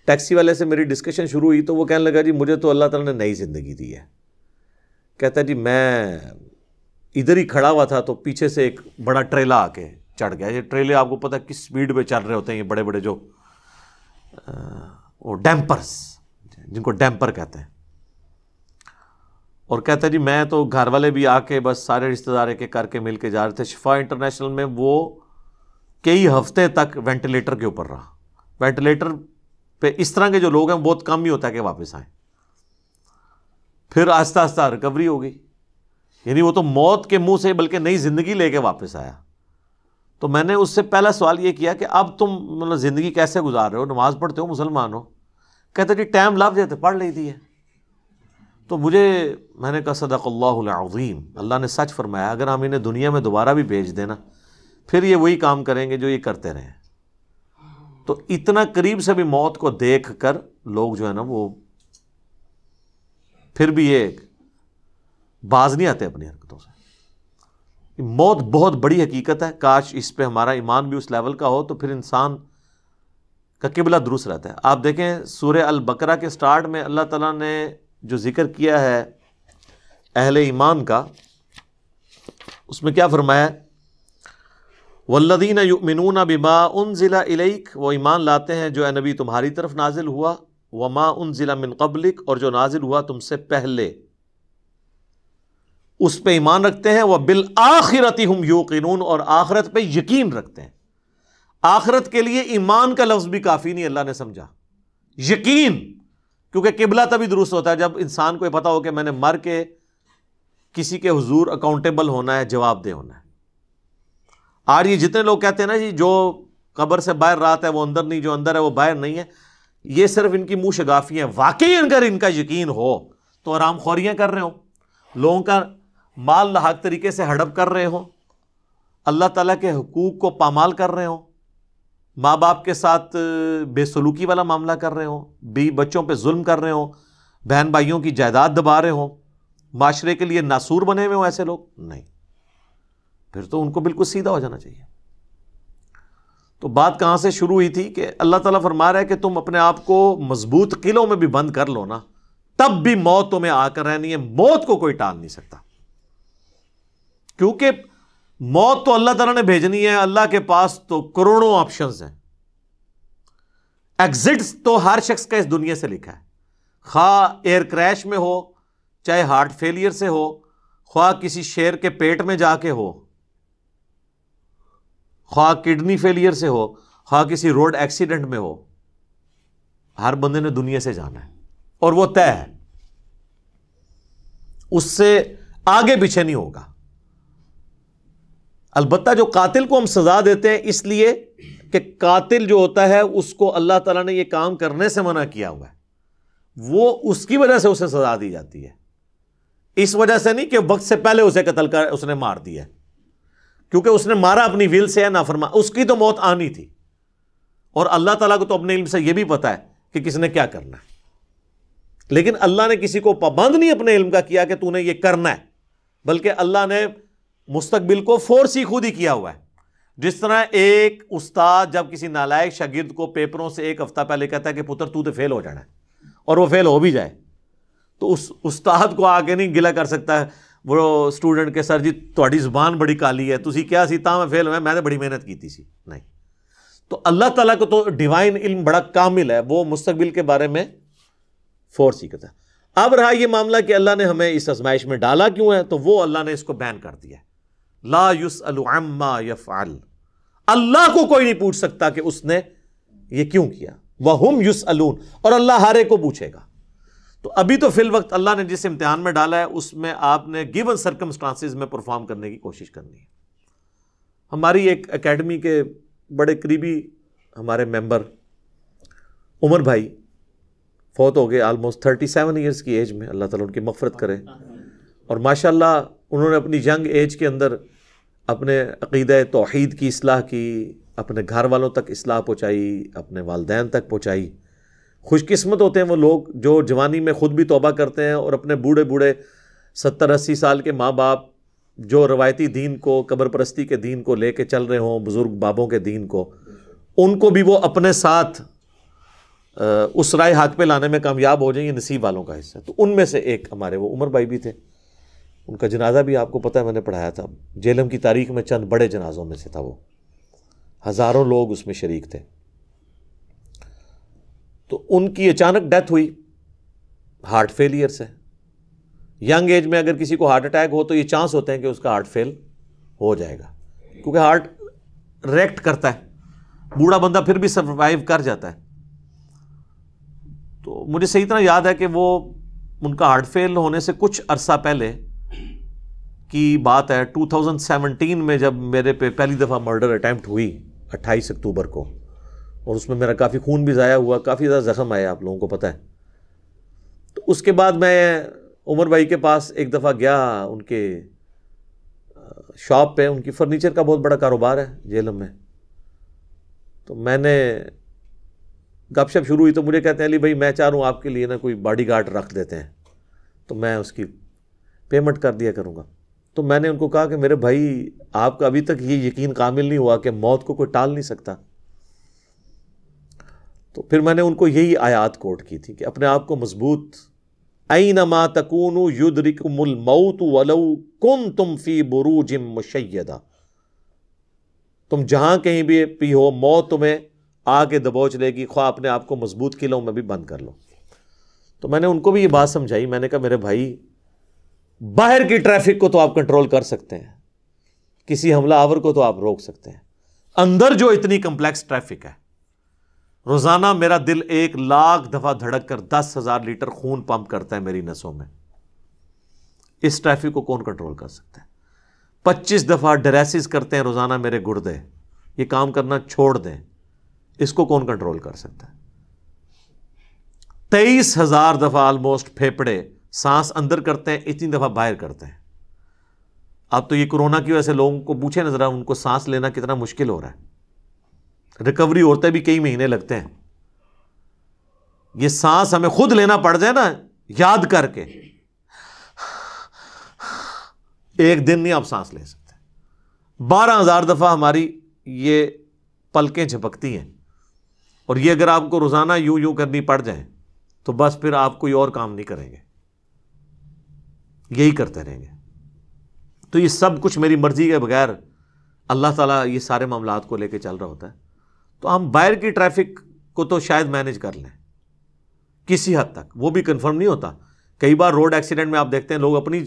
ٹیکسی والے سے میری ڈسکشن شروع ہوئی، تو وہ کہنے لگا جی مجھے تو اللہ تعالیٰ نے نئی زندگی دی ہے. کہتا ہے جی میں ادھر ہی کھڑا ہوا تھا تو پیچھے سے ایک بڑا ٹریلا آ کے چڑھ گیا. یہ ٹریلے آپ کو پتہ ہے کس سپیڈ پہ چل رہے ہوتے ہیں، یہ بڑے بڑے جو وہ ڈیمپرز، جن کو ڈیمپر کہتے ہیں. اور کہتا ہے جی میں تو گھر والے بھی آ کے بس سارے رشتہ دار کے کر کے مل کے جا رہے تھے. شفا انٹرنیشنل میں وہ کئی ہفتے تک وینٹیلیٹر کے اوپر رہا. وینٹیلیٹر پہ اس طرح کے جو لوگ ہیں بہت کم ہی ہوتا ہے کہ واپس آئیں. پھر آہستہ آہستہ ریکوری ہو گئی، یعنی وہ تو موت کے منہ سے بلکہ نئی زندگی لے کے واپس آیا. تو میں نے اس سے پہلا سوال یہ کیا کہ اب تم مطلب زندگی کیسے گزار رہے ہو، نماز پڑھتے ہو، مسلمان ہو؟ کہتے جی ٹائم لگ جاتے پڑھ لیتی ہے. تو میں نے کہا صدق اللہ العظیم، اللہ نے سچ فرمایا. اگر ہم انہیں دنیا میں دوبارہ بھی بھیج دینا پھر یہ وہی کام کریں گے جو یہ کرتے رہے. تو اتنا قریب سے بھی موت کو دیکھ کر لوگ جو ہے نا وہ پھر بھی یہ باز نہیں آتے اپنی حرکتوں سے. موت بہت بڑی حقیقت ہے. کاش اس پہ ہمارا ایمان بھی اس لیول کا ہو تو پھر انسان کا قبلہ درست رہتا ہے. آپ دیکھیں سورہ البقرہ کے سٹارٹ میں اللہ تعالیٰ نے جو ذکر کیا ہے اہل ایمان کا، اس میں کیا فرمایا؟ والذین یؤمنون بما انزل الیک، وہ ایمان لاتے ہیں جو اے نبی تمہاری طرف نازل ہوا، وما انزل من قبلک، اور جو نازل ہوا تم سے پہلے، اس پہ ایمان رکھتے ہیں. وبالآخرۃ ہم یوقنون، اور آخرت پہ یقین رکھتے ہیں. آخرت کے لیے ایمان کا لفظ بھی کافی نہیں، اللہ نے سمجھا یقین، کیونکہ قبلہ تبھی درست ہوتا ہے جب انسان کو یہ پتا ہو کہ میں نے مر کے کسی کے حضور اکاؤنٹیبل ہونا ہے، جواب دہ ہونا ہے. اور یہ جتنے لوگ کہتے ہیں نا جی جو قبر سے باہر رات ہے وہ اندر نہیں، جو اندر ہے وہ باہر نہیں ہے، یہ صرف ان کی منہ شگافی ہیں. واقعی اگر ان کا یقین ہو تو آرام خوریاں کر رہے ہوں، لوگوں کا مال لاحق طریقے سے ہڑپ کر رہے ہوں، اللہ تعالیٰ کے حقوق کو پامال کر رہے ہوں، ماں باپ کے ساتھ بے سلوکی والا معاملہ کر رہے ہوں، بچوں پہ ظلم کر رہے ہوں، بہن بھائیوں کی جائیداد دبا رہے ہوں، معاشرے کے لیے ناسور بنے ہوئے ہوں، ایسے لوگ نہیں، پھر تو ان کو بالکل سیدھا ہو جانا چاہیے. تو بات کہاں سے شروع ہوئی تھی کہ اللہ تعالیٰ فرما رہا ہے کہ تم اپنے آپ کو مضبوط قلعوں میں بھی بند کر لو نا، تب بھی موت تمہیں آ کر رہنی ہے. موت کو کوئی ٹال نہیں سکتا، کیونکہ موت تو اللہ تعالیٰ نے بھیجنی ہے. اللہ کے پاس تو کروڑوں آپشنز ہیں. ایگزٹس تو ہر شخص کا اس دنیا سے لکھا ہے، خواہ ایئر کریش میں ہو، چاہے ہارٹ فیلئر سے ہو، خواہ کسی شیر کے پیٹ میں جا کے ہو، خواہ کڈنی فیلئر سے ہو، خواہ کسی روڈ ایکسیڈنٹ میں ہو. ہر بندے نے دنیا سے جانا ہے اور وہ طے ہے، اس سے آگے پیچھے نہیں ہوگا. البتہ جو قاتل کو ہم سزا دیتے ہیں اس لیے کہ قاتل جو ہوتا ہے اس کو اللہ تعالیٰ نے یہ کام کرنے سے منع کیا ہوا ہے، وہ اس کی وجہ سے اسے سزا دی جاتی ہے. اس وجہ سے نہیں کہ وقت سے پہلے اسے قتل کر اس نے مار دیا، کیونکہ اس نے مارا اپنی ویل سے ہے، نافرمان، اس کی تو موت آنی تھی. اور اللہ تعالیٰ کو تو اپنے علم سے یہ بھی پتا ہے کہ کس نے کیا کرنا ہے. لیکن اللہ نے کسی کو پابند نہیں اپنے علم کا کیا کہ تو نے یہ کرنا ہے، بلکہ اللہ نے مستقبل کو فورس ہی خود ہی کیا ہوا ہے. جس طرح ایک استاد جب کسی نالائق شاگرد کو پیپروں سے ایک ہفتہ پہلے کہتا ہے کہ پتر تو تے فیل ہو جانا ہے، اور وہ فیل ہو بھی جائے، تو اس استاد کو آگے نہیں گلا کر سکتا ہے وہ اسٹوڈنٹ کے سر جی تہاڈی زبان بڑی کالی ہے، تسی کیا سی تاں میں فیل ہوئے، میں نے بڑی محنت کی سی. نہیں، تو اللہ تعالیٰ کو تو ڈیوائن علم بڑا کامل ہے، وہ مستقبل کے بارے میں فورس ہی کرتا ہے. اب رہا یہ معاملہ کہ اللہ نے ہمیں اس آزمائش میں ڈالا کیوں ہے، تو وہ اللہ نے اس کو بین کر دیا ہے. لا یسأل عما یفعل، اللہ کو کوئی نہیں پوچھ سکتا کہ اس نے یہ کیوں کیا. وہم یسألون، اور اللہ ہر ایک کو پوچھے گا. تو ابھی تو فی الوقت اللہ نے جس امتحان میں ڈالا ہے اس میں آپ نے گیون سرکمسٹانسز میں پرفارم کرنے کی کوشش کرنی ہے. ہماری ایک اکیڈمی کے بڑے قریبی ہمارے ممبر عمر بھائی فوت ہو گئے آلموسٹ 37 ایئرس کی ایج میں، اللہ تعالیٰ ان کی مغفرت کرے. اور ماشاءاللہ انہوں نے اپنی ینگ ایج کے اندر اپنے عقیدہ توحید کی اصلاح کی، اپنے گھر والوں تک اصلاح پہنچائی، اپنے والدین تک پہنچائی. خوش قسمت ہوتے ہیں وہ لوگ جو جوانی میں خود بھی توبہ کرتے ہیں اور اپنے بوڑھے 70-80 سال کے ماں باپ جو روایتی دین کو، قبر پرستی کے دین کو لے کے چل رہے ہوں، بزرگ بابوں کے دین کو، ان کو بھی وہ اپنے ساتھ اس رائے حق پہ لانے میں کامیاب ہو جائیں، یہ نصیب والوں کا حصہ ہے۔ تو ان میں سے ایک ہمارے وہ عمر بھائی بھی تھے، ان کا جنازہ بھی آپ کو پتہ ہے میں نے پڑھایا تھا، جیلم کی تاریخ میں چند بڑے جنازوں میں سے تھا، وہ ہزاروں لوگ اس میں شریک تھے۔ تو ان کی اچانک ڈیتھ ہوئی ہارٹ فیلئر سے۔ ینگ ایج میں اگر کسی کو ہارٹ اٹیک ہو تو یہ چانس ہوتے ہیں کہ اس کا ہارٹ فیل ہو جائے گا، کیونکہ ہارٹ ریئیکٹ کرتا ہے، بوڑھا بندہ پھر بھی سروائیو کر جاتا ہے۔ تو مجھے صحیح طرح یاد ہے کہ وہ ان کا ہارٹ فیل ہونے سے کچھ عرصہ پہلے کی بات ہے، 2017 میں جب میرے پہ پہلی دفعہ مرڈر اٹیمپٹ ہوئی 28 اکتوبر کو، اور اس میں میرا کافی خون بھی ضائع ہوا، کافی زیادہ زخم آئے، آپ لوگوں کو پتہ ہے۔ تو اس کے بعد میں عمر بھائی کے پاس ایک دفعہ گیا، ان کے شاپ پہ، ان کی فرنیچر کا بہت بڑا کاروبار ہے جیلم میں۔ تو میں نے گپ شپ شروع ہوئی تو مجھے کہتے ہیں علی بھائی میں چاہ رہا ہوں آپ کے لیے نا کوئی باڈی گارڈ رکھ دیتے ہیں، تو میں اس کی پیمنٹ کر دیا کروں گا۔ تو میں نے ان کو کہا کہ میرے بھائی آپ کا ابھی تک یہ یقین کامل نہیں ہوا کہ موت کو کوئی ٹال نہیں سکتا۔ تو پھر میں نے ان کو یہی آیات کوٹ کی تھی کہ اپنے آپ کو مضبوط، اینما تکونوا یدرککم الموت ولو کنتم فی بروج مشیدہ، تم جہاں کہیں بھی ہو موت تمہیں آ کے دبوچ لے گی، خواہ اپنے آپ کو مضبوط قلعوں میں بھی بند کر لو۔ تو میں نے ان کو بھی یہ بات سمجھائی، میں نے کہا میرے بھائی باہر کی ٹریفک کو تو آپ کنٹرول کر سکتے ہیں، کسی حملہ آور کو تو آپ روک سکتے ہیں، اندر جو اتنی کمپلیکس ٹریفک ہے، روزانہ میرا دل 1,00,000 دفعہ دھڑک کر 10,000 لیٹر خون پمپ کرتا ہے میری نسوں میں، اس ٹریفک کو کون کنٹرول کر سکتا ہے؟ 25 دفعہ ڈریسز کرتے ہیں روزانہ میرے گردے، یہ کام کرنا چھوڑ دیں، اس کو کون کنٹرول کر سکتا ہے؟ 23,000 دفعہ آلموسٹ پھیپڑے سانس اندر کرتے ہیں، اتنی دفعہ باہر کرتے ہیں۔ اب تو یہ کورونا کی وجہ سے لوگوں کو پوچھیں نظر، ان کو سانس لینا کتنا مشکل ہو رہا ہے، ریکوری ہوتے بھی کئی مہینے لگتے ہیں۔ یہ سانس ہمیں خود لینا پڑ جائے نا یاد کر کے، ایک دن نہیں آپ سانس لے سکتے۔ 12,000 دفعہ ہماری یہ پلکیں جھپکتی ہیں، اور یہ اگر آپ کو روزانہ یوں کرنی پڑ جائیں تو بس پھر آپ کوئی اور کام نہیں کریں گے، یہی کرتے رہیں گے۔ تو یہ سب کچھ میری مرضی کے بغیر اللہ تعالیٰ یہ سارے معاملات کو لے کے چل رہا ہوتا ہے۔ تو ہم باہر کی ٹریفک کو تو شاید مینج کر لیں کسی حد تک، وہ بھی کنفرم نہیں ہوتا۔ کئی بار روڈ ایکسیڈنٹ میں آپ دیکھتے ہیں لوگ اپنی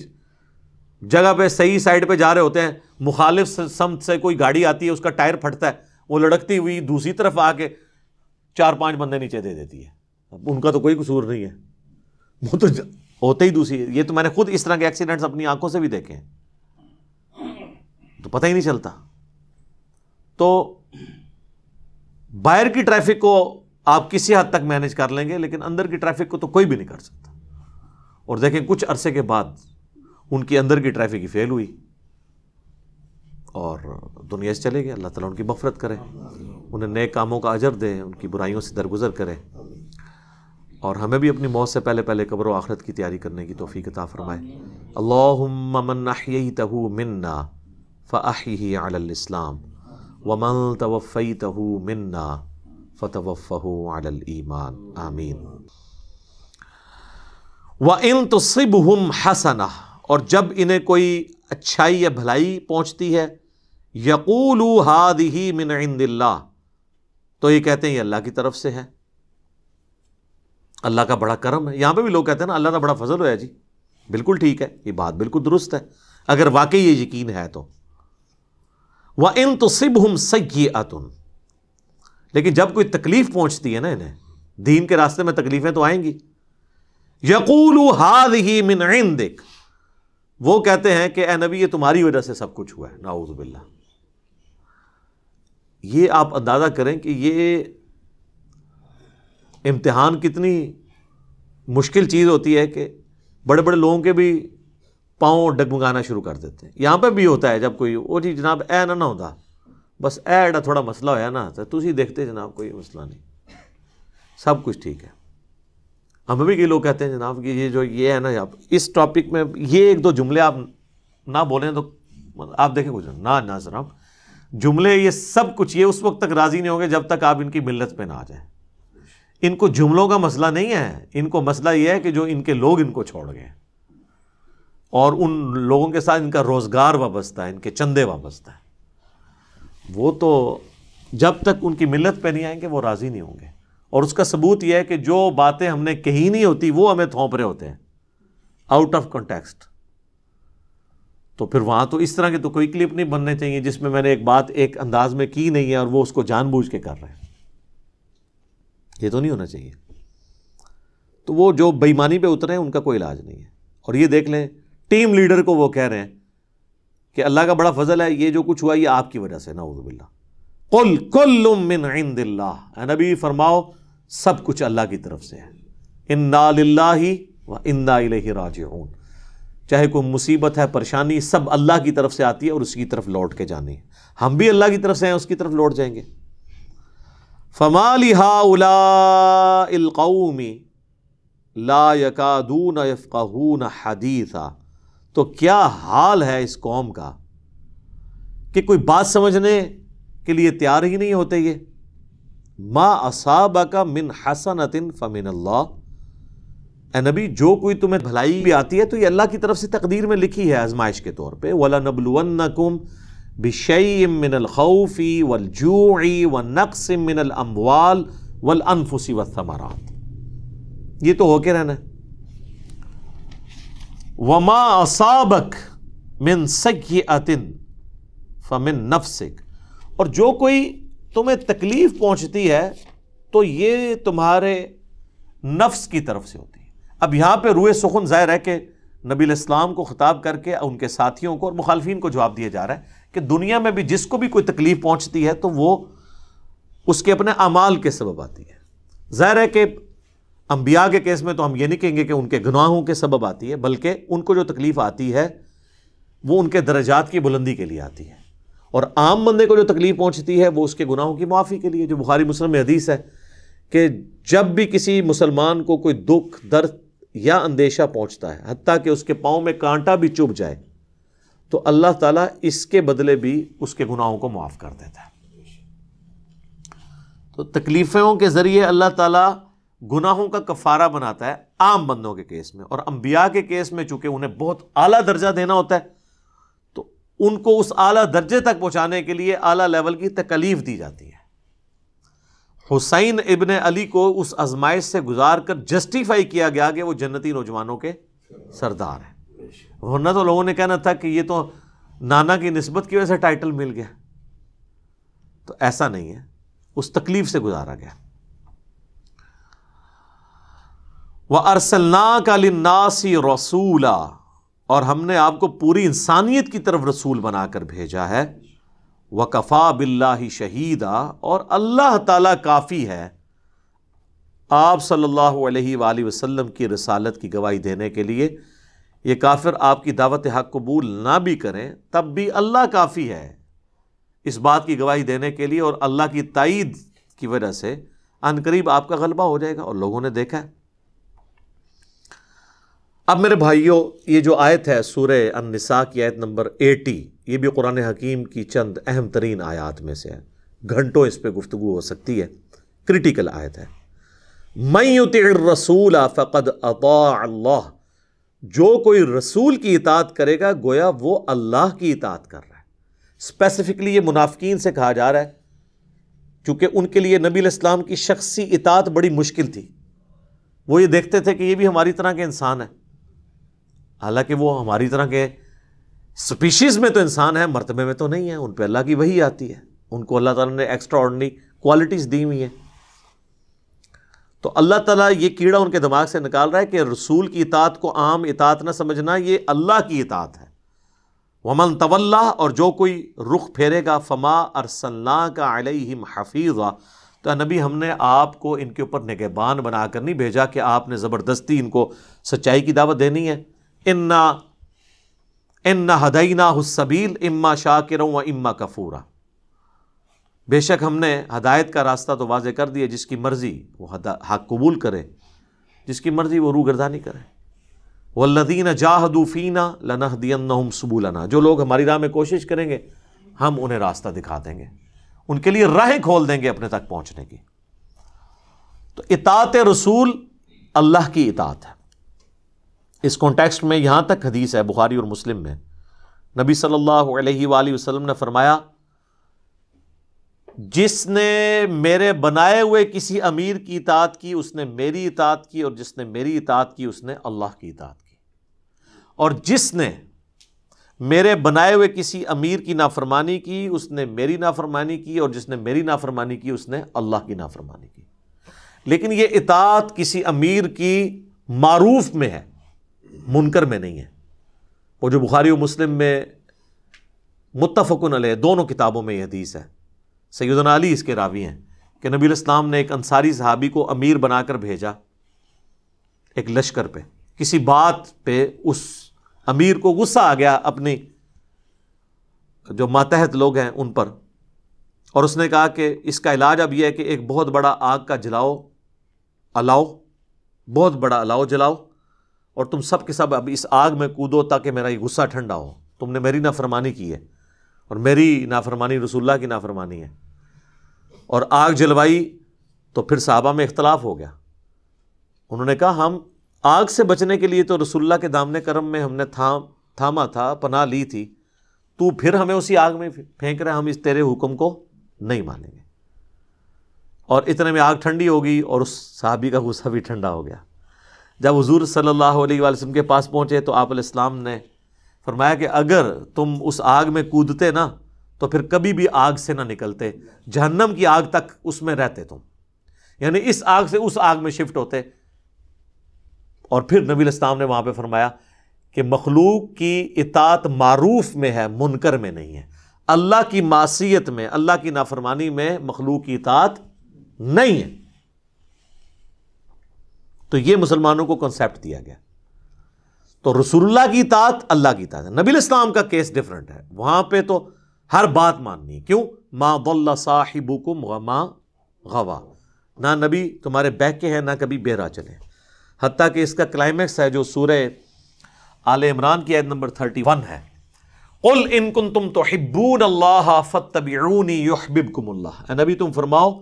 جگہ پہ صحیح سائڈ پہ جا رہے ہوتے ہیں، مخالف سمت سے کوئی گاڑی آتی ہے، اس کا ٹائر پھٹتا ہے، وہ لڑکتی ہوئی دوسری طرف آ کے 4-5 بندے نیچے دے دیتی ہے۔ اب ان کا تو کوئی قصور نہیں ہے، وہ تو ہوتے ہی دوسری۔ یہ تو میں نے خود اس طرح کے ایکسیڈنٹس اپنی آنکھوں سے بھی دیکھے ہیں، تو پتہ ہی نہیں چلتا۔ تو باہر کی ٹریفک کو آپ کسی حد تک مینج کر لیں گے، لیکن اندر کی ٹریفک کو تو کوئی بھی نہیں کر سکتا۔ اور دیکھیں کچھ عرصے کے بعد ان کی اندر کی ٹریفک ہی فیل ہوئی اور دنیا سے چلے گئے۔ اللہ تعالیٰ ان کی مغفرت کرے، انہیں نیک کاموں کا اجر دے، ان کی برائیوں سے درگزر کرے، اور ہمیں بھی اپنی موت سے پہلے پہلے قبر و آخرت کی تیاری کرنے کی توفیق عطا فرمائے۔ اللہم من احییتہ منا فاحیہ علی الاسلام ومن توفیتہ منا فتوفہ علی الایمان، آمین۔ وَإِن تُصِبْهُمْ حَسَنَةٌ، اور جب انہیں کوئی اچھائی یا بھلائی پہنچتی ہے، يَقُولُوا هَٰذِهِ مِنْ عِنْدِ اللَّهِ، تو یہ کہتے ہیں یہ اللہ کی طرف سے ہے، اللہ کا بڑا کرم ہے۔ یہاں پہ بھی لوگ کہتے ہیں نا اللہ کا بڑا فضل ہوا جی، بالکل ٹھیک ہے، یہ بات بالکل درست ہے اگر واقعی یہ یقین ہے تو۔ وَإِن تُصِبْهُمْ سَيِّئَةٌ، لیکن جب کوئی تکلیف پہنچتی ہے نا انہیں، دین کے راستے میں تکلیفیں تو آئیں گی، يَقُولُوا هَٰذِهِ مِنْ عِنْدِكَ، وہ کہتے ہیں کہ اے نبی یہ تمہاری وجہ سے سب کچھ ہوا ہے، نعوذ باللہ۔ یہ آپ اندازہ کریں کہ یہ امتحان کتنی مشکل چیز ہوتی ہے کہ بڑے بڑے لوگوں کے بھی پاؤں ڈگمگانا شروع کر دیتے ہیں۔ یہاں پہ بھی ہوتا ہے جب کوئی وہ جی جناب اے نہ ہوتا، بس اے ایڈا تھوڑا مسئلہ ہویا نا تو تسی دیکھتے جناب کوئی مسئلہ نہیں، سب کچھ ٹھیک ہے۔ ہمیں بھی کئی لوگ کہتے ہیں جناب کہ یہ جو یہ ہے نا، آپ اس ٹاپک میں یہ ایک دو جملے آپ نہ بولیں تو آپ دیکھیں کچھ نہ صرف جملے یہ سب کچھ یہ اس وقت تک راضی نہیں ہوں گے جب تک آپ ان کی ملت پہ نہ آ جائیں. ان کو جملوں کا مسئلہ نہیں ہے, ان کو مسئلہ یہ ہے کہ جو ان کے لوگ ان کو چھوڑ گئے اور ان لوگوں کے ساتھ ان کا روزگار وابستہ ہے, ان کے چندے وابستہ ہے. وہ تو جب تک ان کی ملت پہ نہیں آئیں گے وہ راضی نہیں ہوں گے. اور اس کا ثبوت یہ ہے کہ جو باتیں ہم نے کہی نہیں ہوتی وہ ہمیں تھوپ رہے ہوتے ہیں آؤٹ آف کنٹیکسٹ. تو پھر وہاں تو اس طرح کے تو کوئی کلپ نہیں بننے چاہیے جس میں نے ایک بات ایک انداز میں کی نہیں ہے اور وہ اس کو جان بوجھ کے کر رہے ہیں. یہ تو نہیں ہونا چاہیے. تو وہ جو بے ایمانی پہ اترے ہیں ان کا کوئی علاج نہیں ہے. اور یہ دیکھ لیں ٹیم لیڈر کو وہ کہہ رہے ہیں کہ اللہ کا بڑا فضل ہے, یہ جو کچھ ہوا یہ آپ کی وجہ سے, نعوذ باللہ. قل کل من عند اللہ, اے نبی فرماؤ سب کچھ اللہ کی طرف سے ہے. انا للہ و انا الیہ راجعون. چاہے کوئی مصیبت ہے, پریشانی, سب اللہ کی طرف سے آتی ہے اور اس کی طرف لوٹ کے جانی ہے. ہم بھی اللہ کی طرف سے ہیں, اس کی طرف لوٹ جائیں گے. فما لہؤلاء القوم لا یکادون یفقہون حدیثا. تو کیا حال ہے اس قوم کا کہ کوئی بات سمجھنے کے لیے تیار ہی نہیں ہوتے. یہ ما اصابک من حسنۃ فمن اللہ, اے نبی جو کوئی تمہیں بھلائی بھی آتی ہے تو یہ اللہ کی طرف سے تقدیر میں لکھی ہے آزمائش کے طور پہ. وَلَنَبْلُوَنَّكُمْ بِشَيْءٍ مِّنَ الْخَوْفِ وَالْجُوعِ وَنَقْصٍ مِّنَ الْأَمْوَالِ وَالْأَنفُسِ وَالثَّمَرَاتِ. یہ تو ہو کے رہنا ہے. وَمَا أَصَابَكَ مِن سَيِّئَةٍ فَمِن نَفْسِكَ. اور جو کوئی تمہیں تکلیف پہنچتی ہے تو یہ تمہارے نفس کی طرف سے ہوتی ہے. اب یہاں پہ روئے سخن ظاہر ہے کہ نبی علیہ السلام کو خطاب کر کے ان کے ساتھیوں کو اور مخالفین کو جواب دیا جا رہا ہے کہ دنیا میں بھی جس کو بھی کوئی تکلیف پہنچتی ہے تو وہ اس کے اپنے اعمال کے سبب آتی ہے. ظاہر ہے کہ انبیاء کے کیس میں تو ہم یہ نہیں کہیں گے کہ ان کے گناہوں کے سبب آتی ہے, بلکہ ان کو جو تکلیف آتی ہے وہ ان کے درجات کی بلندی کے لیے آتی ہے. اور عام بندے کو جو تکلیف پہنچتی ہے وہ اس کے گناہوں کی معافی کے لیے. جو بخاری مسلم میں حدیث ہے کہ جب بھی کسی مسلمان کو کوئی دکھ, درد یا اندیشہ پہنچتا ہے, حتیٰ کہ اس کے پاؤں میں کانٹا بھی چبھ جائے, تو اللہ تعالیٰ اس کے بدلے بھی اس کے گناہوں کو معاف کر دیتا ہے. تو تکلیفوں کے ذریعے اللہ تعالیٰ گناہوں کا کفارہ بناتا ہے عام بندوں کے کیس میں. اور انبیاء کے کیس میں چونکہ انہیں بہت اعلیٰ درجہ دینا ہوتا ہے تو ان کو اس اعلیٰ درجے تک پہنچانے کے لیے اعلیٰ لیول کی تکلیف دی جاتی ہے. حسین ابن علی کو اس آزمائش سے گزار کر جسٹیفائی کیا گیا کہ وہ جنتی نوجوانوں کے سردار ہیں. ورنہ تو لوگوں نے کہنا تھا کہ یہ تو نانا کی نسبت کی وجہ سے ٹائٹل مل گیا. تو ایسا نہیں ہے, اس تکلیف سے گزارا گیا. وَأَرْسَلْنَاكَ لِلنَّاسِ رَسُولًا, اور ہم نے آپ کو پوری انسانیت کی طرف رسول بنا کر بھیجا ہے. وَكَفَى بِاللَّهِ شَهِيدًا, اور اللہ تعالیٰ کافی ہے آپ صلی اللہ علیہ وآلہ وسلم کی رسالت کی گواہی دینے کے لیے. یہ کافر آپ کی دعوت حق قبول نہ بھی کریں تب بھی اللہ کافی ہے اس بات کی گواہی دینے کے لیے, اور اللہ کی تائید کی وجہ سے ان قریب آپ کا غلبہ ہو جائے گا. اور لوگوں نے دیکھا ہے. اب میرے بھائیوں, یہ جو آیت ہے سورہ النساء کی آیت نمبر 80, یہ بھی قرآن حکیم کی چند اہم ترین آیات میں سے ہے. گھنٹوں اس پہ گفتگو ہو سکتی ہے, کریٹیکل آیت ہے. مَن یُطِعِ الرَّسُولَ فَقَدْ أَطَاعَ اللَّهَ, جو کوئی رسول کی اطاعت کرے گا گویا وہ اللہ کی اطاعت کر رہا ہے. اسپیسیفکلی یہ منافقین سے کہا جا رہا ہے چونکہ ان کے لیے نبی علیہ السلام کی شخصی اطاعت بڑی مشکل تھی. وہ یہ دیکھتے تھے کہ یہ بھی ہماری طرح کے انسان ہے, حالانکہ وہ ہماری طرح کے سپیشیز میں تو انسان ہے, مرتبے میں تو نہیں ہے. ان پہ اللہ کی وحی آتی ہے, ان کو اللہ تعالیٰ نے ایکسٹرا آرڈنری کوالٹیز دی ہوئی ہیں. تو اللہ تعالیٰ یہ کیڑا ان کے دماغ سے نکال رہا ہے کہ رسول کی اطاعت کو عام اطاعت نہ سمجھنا, یہ اللہ کی اطاعت ہے. وَمَن تَوَلَّىٰ, اور جو کوئی رخ پھیرے گا, فَمَا أَرْسَلْنَاكَ عَلَيْهِمْ حَفِيظًا, تو نبی ہم نے آپ کو ان کے اوپر نگہبان بنا کر نہیں بھیجا کہ آپ نے زبردستی ان کو سچائی کی دعوت دینی ہے. اِنَّا هَدَيْنَاهُ السَّبِيلَ إِمَّا شَاكِرًا وَإِمَّا كَفُورًا, بے شک ہم نے ہدایت کا راستہ تو واضح کر دیا, جس کی مرضی وہ حق قبول کرے, جس کی مرضی وہ روگردانی کرے. والذین جاہدوا فینا لنہدینہم سبلنا، جو لوگ ہماری راہ میں کوشش کریں گے ہم انہیں راستہ دکھا دیں گے، ان کے لیے راہیں کھول دیں گے اپنے تک پہنچنے کی۔ تو اطاعت رسول اللہ کی اطاعت ہے۔ اس کانٹیکسٹ میں یہاں تک حدیث ہے بخاری اور مسلم میں، نبی صلی اللہ علیہ وآلہ وسلم نے فرمایا جس نے میرے بنائے ہوئے کسی امیر کی اطاعت کی اس نے میری اطاعت کی، اور جس نے میری اطاعت کی اس نے اللہ کی اطاعت کی، اور جس نے میرے بنائے ہوئے کسی امیر کی نافرمانی کی اس نے میری نافرمانی کی، اور جس نے میری نافرمانی کی اس نے اللہ کی نافرمانی کی۔ لیکن یہ اطاعت کسی امیر کی معروف میں ہے، منکر میں نہیں ہے۔ وہ جو بخاری و مسلم میں متفقن علیہ دونوں کتابوں میں یہ حدیث ہے، سیدنا علی اس کے راوی ہیں کہ نبی علیہ السلام نے ایک انصاری صحابی کو امیر بنا کر بھیجا ایک لشکر پہ، کسی بات پہ اس امیر کو غصہ آ گیا اپنی جو ماتحت لوگ ہیں ان پر، اور اس نے کہا کہ اس کا علاج اب یہ ہے کہ ایک بہت بڑا آگ کا الاؤ بہت بڑا الاؤ جلاؤ، اور تم سب کے سب اب اس آگ میں کودو تاکہ میرا یہ غصہ ٹھنڈا ہو، تم نے میری نافرمانی کی ہے اور میری نافرمانی رسول اللہ کی نافرمانی ہے۔ اور آگ جلوائی تو پھر صحابہ میں اختلاف ہو گیا، انہوں نے کہا ہم آگ سے بچنے کے لیے تو رسول اللہ کے دامن کرم میں ہم نے تھاما تھا، پناہ لی تھی، تو پھر ہمیں اسی آگ میں پھینک رہے، ہم اس تیرے حکم کو نہیں مانیں گے۔ اور اتنے میں آگ ٹھنڈی ہو گئی اور اس صحابی کا غصہ بھی ٹھنڈا ہو گیا۔ جب حضور صلی اللہ علیہ وآلہ وسلم کے پاس پہنچے تو آپ علیہ السلام نے فرمایا کہ اگر تم اس آگ میں کودتے نا تو پھر کبھی بھی آگ سے نہ نکلتے، جہنم کی آگ تک اس میں رہتے تم، یعنی اس آگ سے اس آگ میں شفٹ ہوتے۔ اور پھر نبی علیہ السلام نے وہاں پہ فرمایا کہ مخلوق کی اطاعت معروف میں ہے، منکر میں نہیں ہے۔ اللہ کی معصیت میں، اللہ کی نافرمانی میں مخلوق کی اطاعت نہیں ہے۔ تو یہ مسلمانوں کو کنسیپٹ دیا گیا۔ تو رسول اللہ کی اطاعت اللہ کی اطاعت ہے۔ نبی علیہ السلام کا کیس ڈیفرنٹ ہے، وہاں پہ تو ہر بات ماننی ہے۔ کیوں؟ ما ضل صاحبکم وما غوا، نہ نبی تمہارے بہکے ہیں نہ کبھی بہرا چلے۔ حتیٰ کہ اس کا کلائمیکس ہے جو سورہ آل عمران کی آیت نمبر 31 ہے، قل ان کنتم تحبون اللہ فاتبعونی یحببکم اللہ۔ اے نبی تم فرماؤ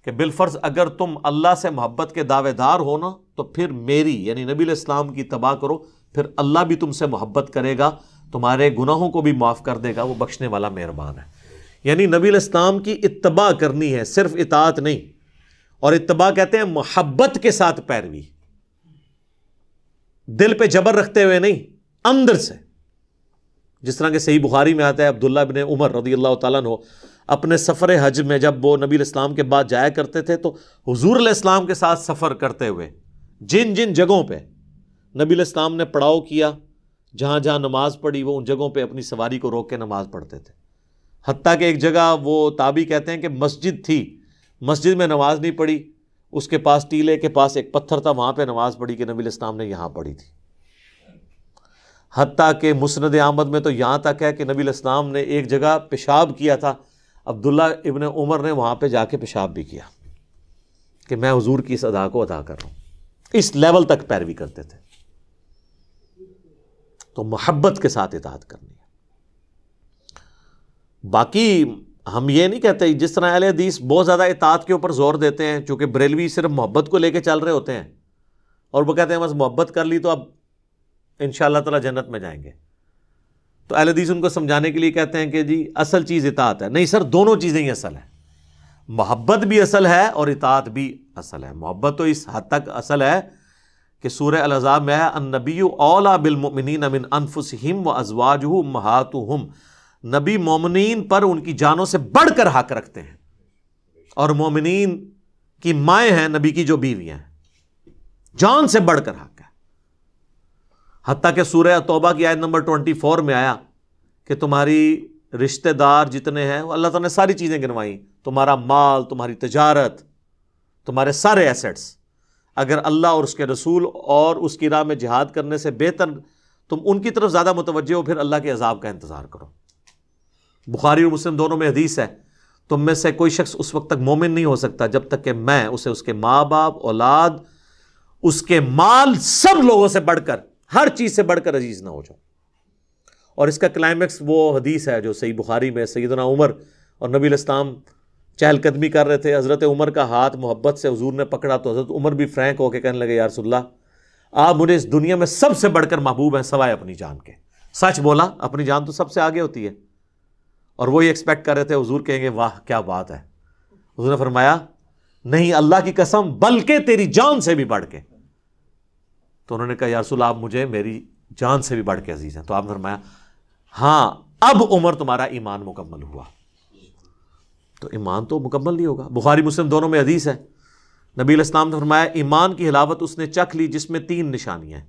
کہ بالفرض اگر تم اللہ سے محبت کے دعوے دار ہو نا تو پھر میری یعنی نبی علیہ السلام کی اتباع کرو، پھر اللہ بھی تم سے محبت کرے گا، تمہارے گناہوں کو بھی معاف کر دے گا، وہ بخشنے والا مہربان ہے۔ یعنی نبی علیہ السلام کی اتباع کرنی ہے، صرف اطاعت نہیں۔ اور اتباع کہتے ہیں محبت کے ساتھ پیروی، دل پہ جبر رکھتے ہوئے نہیں، اندر سے۔ جس طرح کہ صحیح بخاری میں آتا ہے عبداللہ بن عمر رضی اللہ تعالیٰ عنہ اپنے سفر حج میں جب وہ نبی علیہ السلام کے بعد جایا کرتے تھے تو حضور علیہ السلام کے ساتھ سفر کرتے ہوئے جن جن جگہوں پہ نبی علیہ السلام نے پڑاؤ کیا، جہاں جہاں نماز پڑھی، وہ ان جگہوں پہ اپنی سواری کو روک کے نماز پڑھتے تھے۔ حتیٰ کہ ایک جگہ وہ تابعی کہتے ہیں کہ مسجد تھی، مسجد میں نماز نہیں پڑھی، اس کے پاس ٹیلے کے پاس ایک پتھر تھا، وہاں پہ نماز پڑھی کہ نبی علیہ السلام نے یہاں پڑھی تھی۔ حتیٰ کہ مسند احمد میں تو یہاں تک ہے کہ نبی علیہ السلام نے ایک جگہ پیشاب کیا تھا، عبداللہ ابن عمر نے وہاں پہ جا کے پیشاب بھی کیا کہ میں حضور کی اس ادا کو ادا کر رہا ہوں۔ اس لیول تک پیروی کرتے تھے۔ تو محبت کے ساتھ اطاعت کرنی ہے۔ باقی ہم یہ نہیں کہتے، جس طرح اہل حدیث بہت زیادہ اطاعت کے اوپر زور دیتے ہیں، چونکہ بریلوی صرف محبت کو لے کے چل رہے ہوتے ہیں، اور وہ کہتے ہیں بس محبت کر لی تو اب انشاءاللہ تعالی جنت میں جائیں گے۔ تو اہل حدیث ان کو سمجھانے کے لیے کہتے ہیں کہ جی اصل چیز اطاعت ہے۔ نہیں سر، دونوں چیزیں ہی اصل ہیں، محبت بھی اصل ہے اور اطاعت بھی اصل ہے۔ محبت تو اس حد تک اصل ہے کہ سورہ الاحزاب میں ہے النبی اولیٰ بالمؤمنین من انفسہم وازواجہ امہاتہم، نبی مومنین پر ان کی جانوں سے بڑھ کر حق رکھتے ہیں، اور مومنین کی مائیں ہیں نبی کی جو بیویاں ہیں، جان سے بڑھ کر حق ہے۔ حتیٰ کہ سورہ توبہ کی آیت نمبر 24 میں آیا کہ تمہاری رشتہ دار جتنے ہیں، اللہ تعالیٰ نے ساری چیزیں گنوائیں، تمہارا مال، تمہاری تجارت، تمہارے سارے ایسٹس، اگر اللہ اور اس کے رسول اور اس کی راہ میں جہاد کرنے سے بہتر تم ان کی طرف زیادہ متوجہ ہو، پھر اللہ کے عذاب کا انتظار کرو۔ بخاری اور مسلم دونوں میں حدیث ہے، تم میں سے کوئی شخص اس وقت تک مومن نہیں ہو سکتا جب تک کہ میں اسے اس کے ماں باپ، اولاد، اس کے مال، سب لوگوں سے بڑھ کر ہر چیز سے بڑھ کر عزیز نہ ہو جاؤ. اور اس کا کلائمیکس وہ حدیث ہے جو صحیح بخاری میں سیدنا عمر اور نبی علیہ السلام چہل قدمی کر رہے تھے. حضرت عمر کا ہاتھ محبت سے حضور نے پکڑا تو حضرت عمر بھی فرینک ہو کے کہنے لگے یا رسول اللہ آپ مجھے اس دنیا میں سب سے بڑھ کر محبوب ہیں سوائے اپنی جان کے. سچ بولا, اپنی جان تو سب سے آگے ہوتی ہے. اور وہ یہ ایکسپیکٹ کر رہے تھے حضور کہیں گے واہ کیا بات ہے. حضور نے فرمایا نہیں اللہ کی قسم بلکہ تیری جان سے بھی بڑھ کے. تو انہوں نے کہا یا رسول اللہ آپ مجھے میری جان سے بھی بڑھ کے عزیز ہیں. تو آپ نے فرمایا ہاں اب عمر تمہارا ایمان مکمل ہوا. تو ایمان تو مکمل نہیں ہوگا. بخاری مسلم دونوں میں حدیث ہے, نبی علیہ السلام نے فرمایا ایمان کی حلاوت اس نے چکھ لی جس میں 3 نشانیاں ہیں.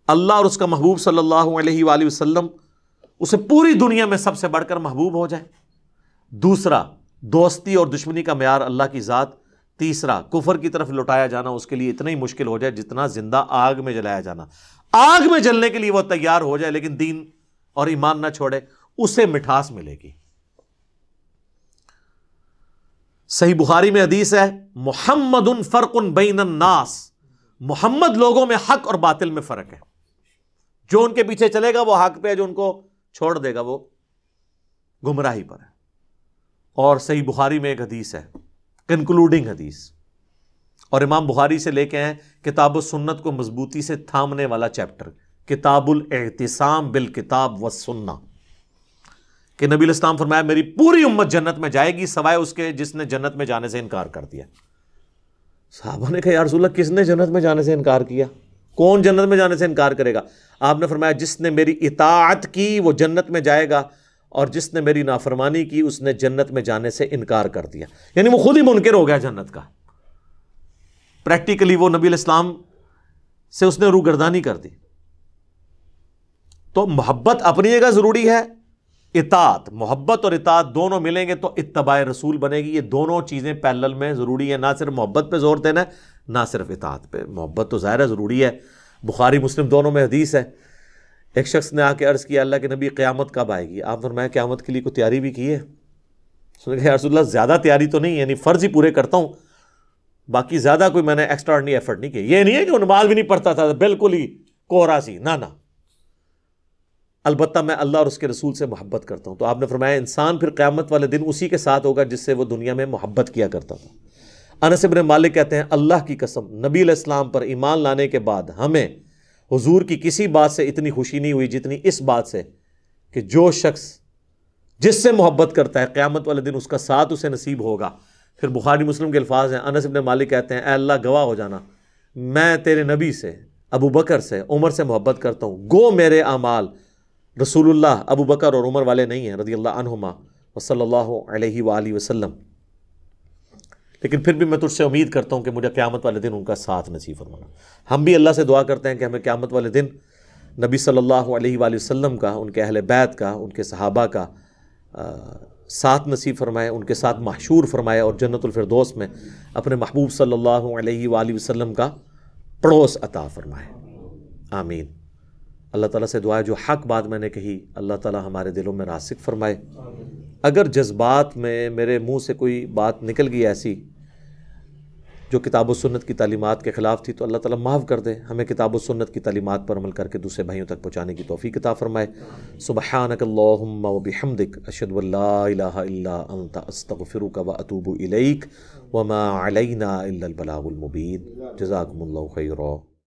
اللہ اور اس کا محبوب صلی اللہ علیہ وآلہ وسلم اسے پوری دنیا میں سب سے بڑھ کر محبوب ہو جائے. دوسرا دوستی اور دشمنی کا معیار اللہ کی ذات. تیسرا کفر کی طرف لوٹایا جانا اس کے لیے اتنا ہی مشکل ہو جائے جتنا زندہ آگ میں جلایا جانا. آگ میں جلنے کے لیے وہ تیار ہو جائے لیکن دین اور ایمان نہ چھوڑے, اسے مٹھاس ملے گی. صحیح بخاری میں حدیث ہے محمد فرق بین الناس, محمد لوگوں میں حق اور باطل میں فرق ہے. جو ان کے پیچھے چلے گا وہ حق پہ ہے, جو ان کو چھوڑ دے گا وہ گمراہی پر ہے. اور صحیح بخاری میں ایک حدیث ہے کنکلوڈنگ حدیث, اور امام بخاری سے لے کے ہیں کتاب السنت کو مضبوطی سے تھامنے والا چیپٹر کتاب الاعتصام بالکتاب والسنہ, کہ نبی علیہ السلام فرمایا میری پوری امت جنت میں جائے گی سوائے اس کے جس نے جنت میں جانے سے انکار کر دیا. صحابہ نے کہا یا رسول اللہ کس نے جنت میں جانے سے انکار کیا؟ کون جنت میں جانے سے انکار کرے گا؟ آپ نے فرمایا جس نے میری اطاعت کی وہ جنت میں جائے گا, اور جس نے میری نافرمانی کی اس نے جنت میں جانے سے انکار کر دیا. یعنی وہ خود ہی منکر ہو گیا جنت کا. پریکٹیکلی وہ نبی علیہ السلام سے اس نے روگردانی کر دی. تو محبت اپنی جگہ ضروری ہے, اطاعت, محبت اور اطاعت دونوں ملیں گے تو اتباع رسول بنے گی. یہ دونوں چیزیں پیرلل میں ضروری ہیں, نہ صرف محبت پہ زور دینا ہے نہ صرف اطاعت پہ. محبت تو ظاہر ہے ضروری ہے, بخاری مسلم دونوں میں حدیث ہے. ایک شخص نے آ کے عرض کیا اللہ کے نبی قیامت کب آئے گی؟ آپ فرمایا قیامت کے لیے کوئی تیاری بھی کی ہے؟ اس نے کہا یا رسول اللہ زیادہ تیاری تو نہیں, یعنی فرض ہی پورے کرتا ہوں, باقی زیادہ کوئی میں نے ایکسٹراڈنری ایفرٹ نہیں کی. یہ نہیں ہے کہ وہ نماز بھی نہیں پڑھتا تھا بالکل ہی کوہرا سی, نہ البتہ میں اللہ اور اس کے رسول سے محبت کرتا ہوں. تو آپ نے فرمایا انسان پھر قیامت والے دن اسی کے ساتھ ہوگا جس سے وہ دنیا میں محبت کیا کرتا تھا. انس بن مالک کہتے ہیں اللہ کی قسم نبی علیہ السلام پر ایمان لانے کے بعد ہمیں حضور کی کسی بات سے اتنی خوشی نہیں ہوئی جتنی اس بات سے کہ جو شخص جس سے محبت کرتا ہے قیامت والے دن اس کا ساتھ اسے نصیب ہوگا. پھر بخاری مسلم کے الفاظ ہیں, انس بن مالک کہتے ہیں اے اللہ گواہ ہو جانا میں تیرے نبی سے, ابو بکر سے, عمر سے محبت کرتا ہوں, گو میرے اعمال رسول اللہ ابو بکر اور عمر والے نہیں ہیں رضی اللہ عنہما وصلی اللہ علیہ وآلہ وسلم, لیکن پھر بھی میں تجھ سے امید کرتا ہوں کہ مجھے قیامت والے دن ان کا ساتھ نصیب فرمانا. ہم بھی اللہ سے دعا کرتے ہیں کہ ہمیں قیامت والے دن نبی صلی اللہ علیہ وآلہ وسلم کا, ان کے اہل بیت کا, ان کے صحابہ کا ساتھ نصیب فرمائے, ان کے ساتھ محشور فرمائے اور جنت الفردوس میں اپنے محبوب صلی اللہ علیہ وآلہ وسلم کا پڑوس عطا فرمائے. آمین. اللہ تعالیٰ سے دعا ہے جو حق بات میں نے کہی اللہ تعالیٰ ہمارے دلوں میں راسخ فرمائے. اگر جذبات میں میرے منہ سے کوئی بات نکل گئی ایسی جو کتاب و سنت کی تعلیمات کے خلاف تھی تو اللہ تعالیٰ معاف کر دے, ہمیں کتاب و سنت کی تعلیمات پر عمل کر کے دوسرے بھائیوں تک پہنچانے کی توفیق عطا فرمائے. سبحانک اللہم و بحمدک اشہد ان لا الہ الا انت استغفرک و اتوب الیک وما علینا الا البلاغ المبین. جزاکم اللہ خیرا.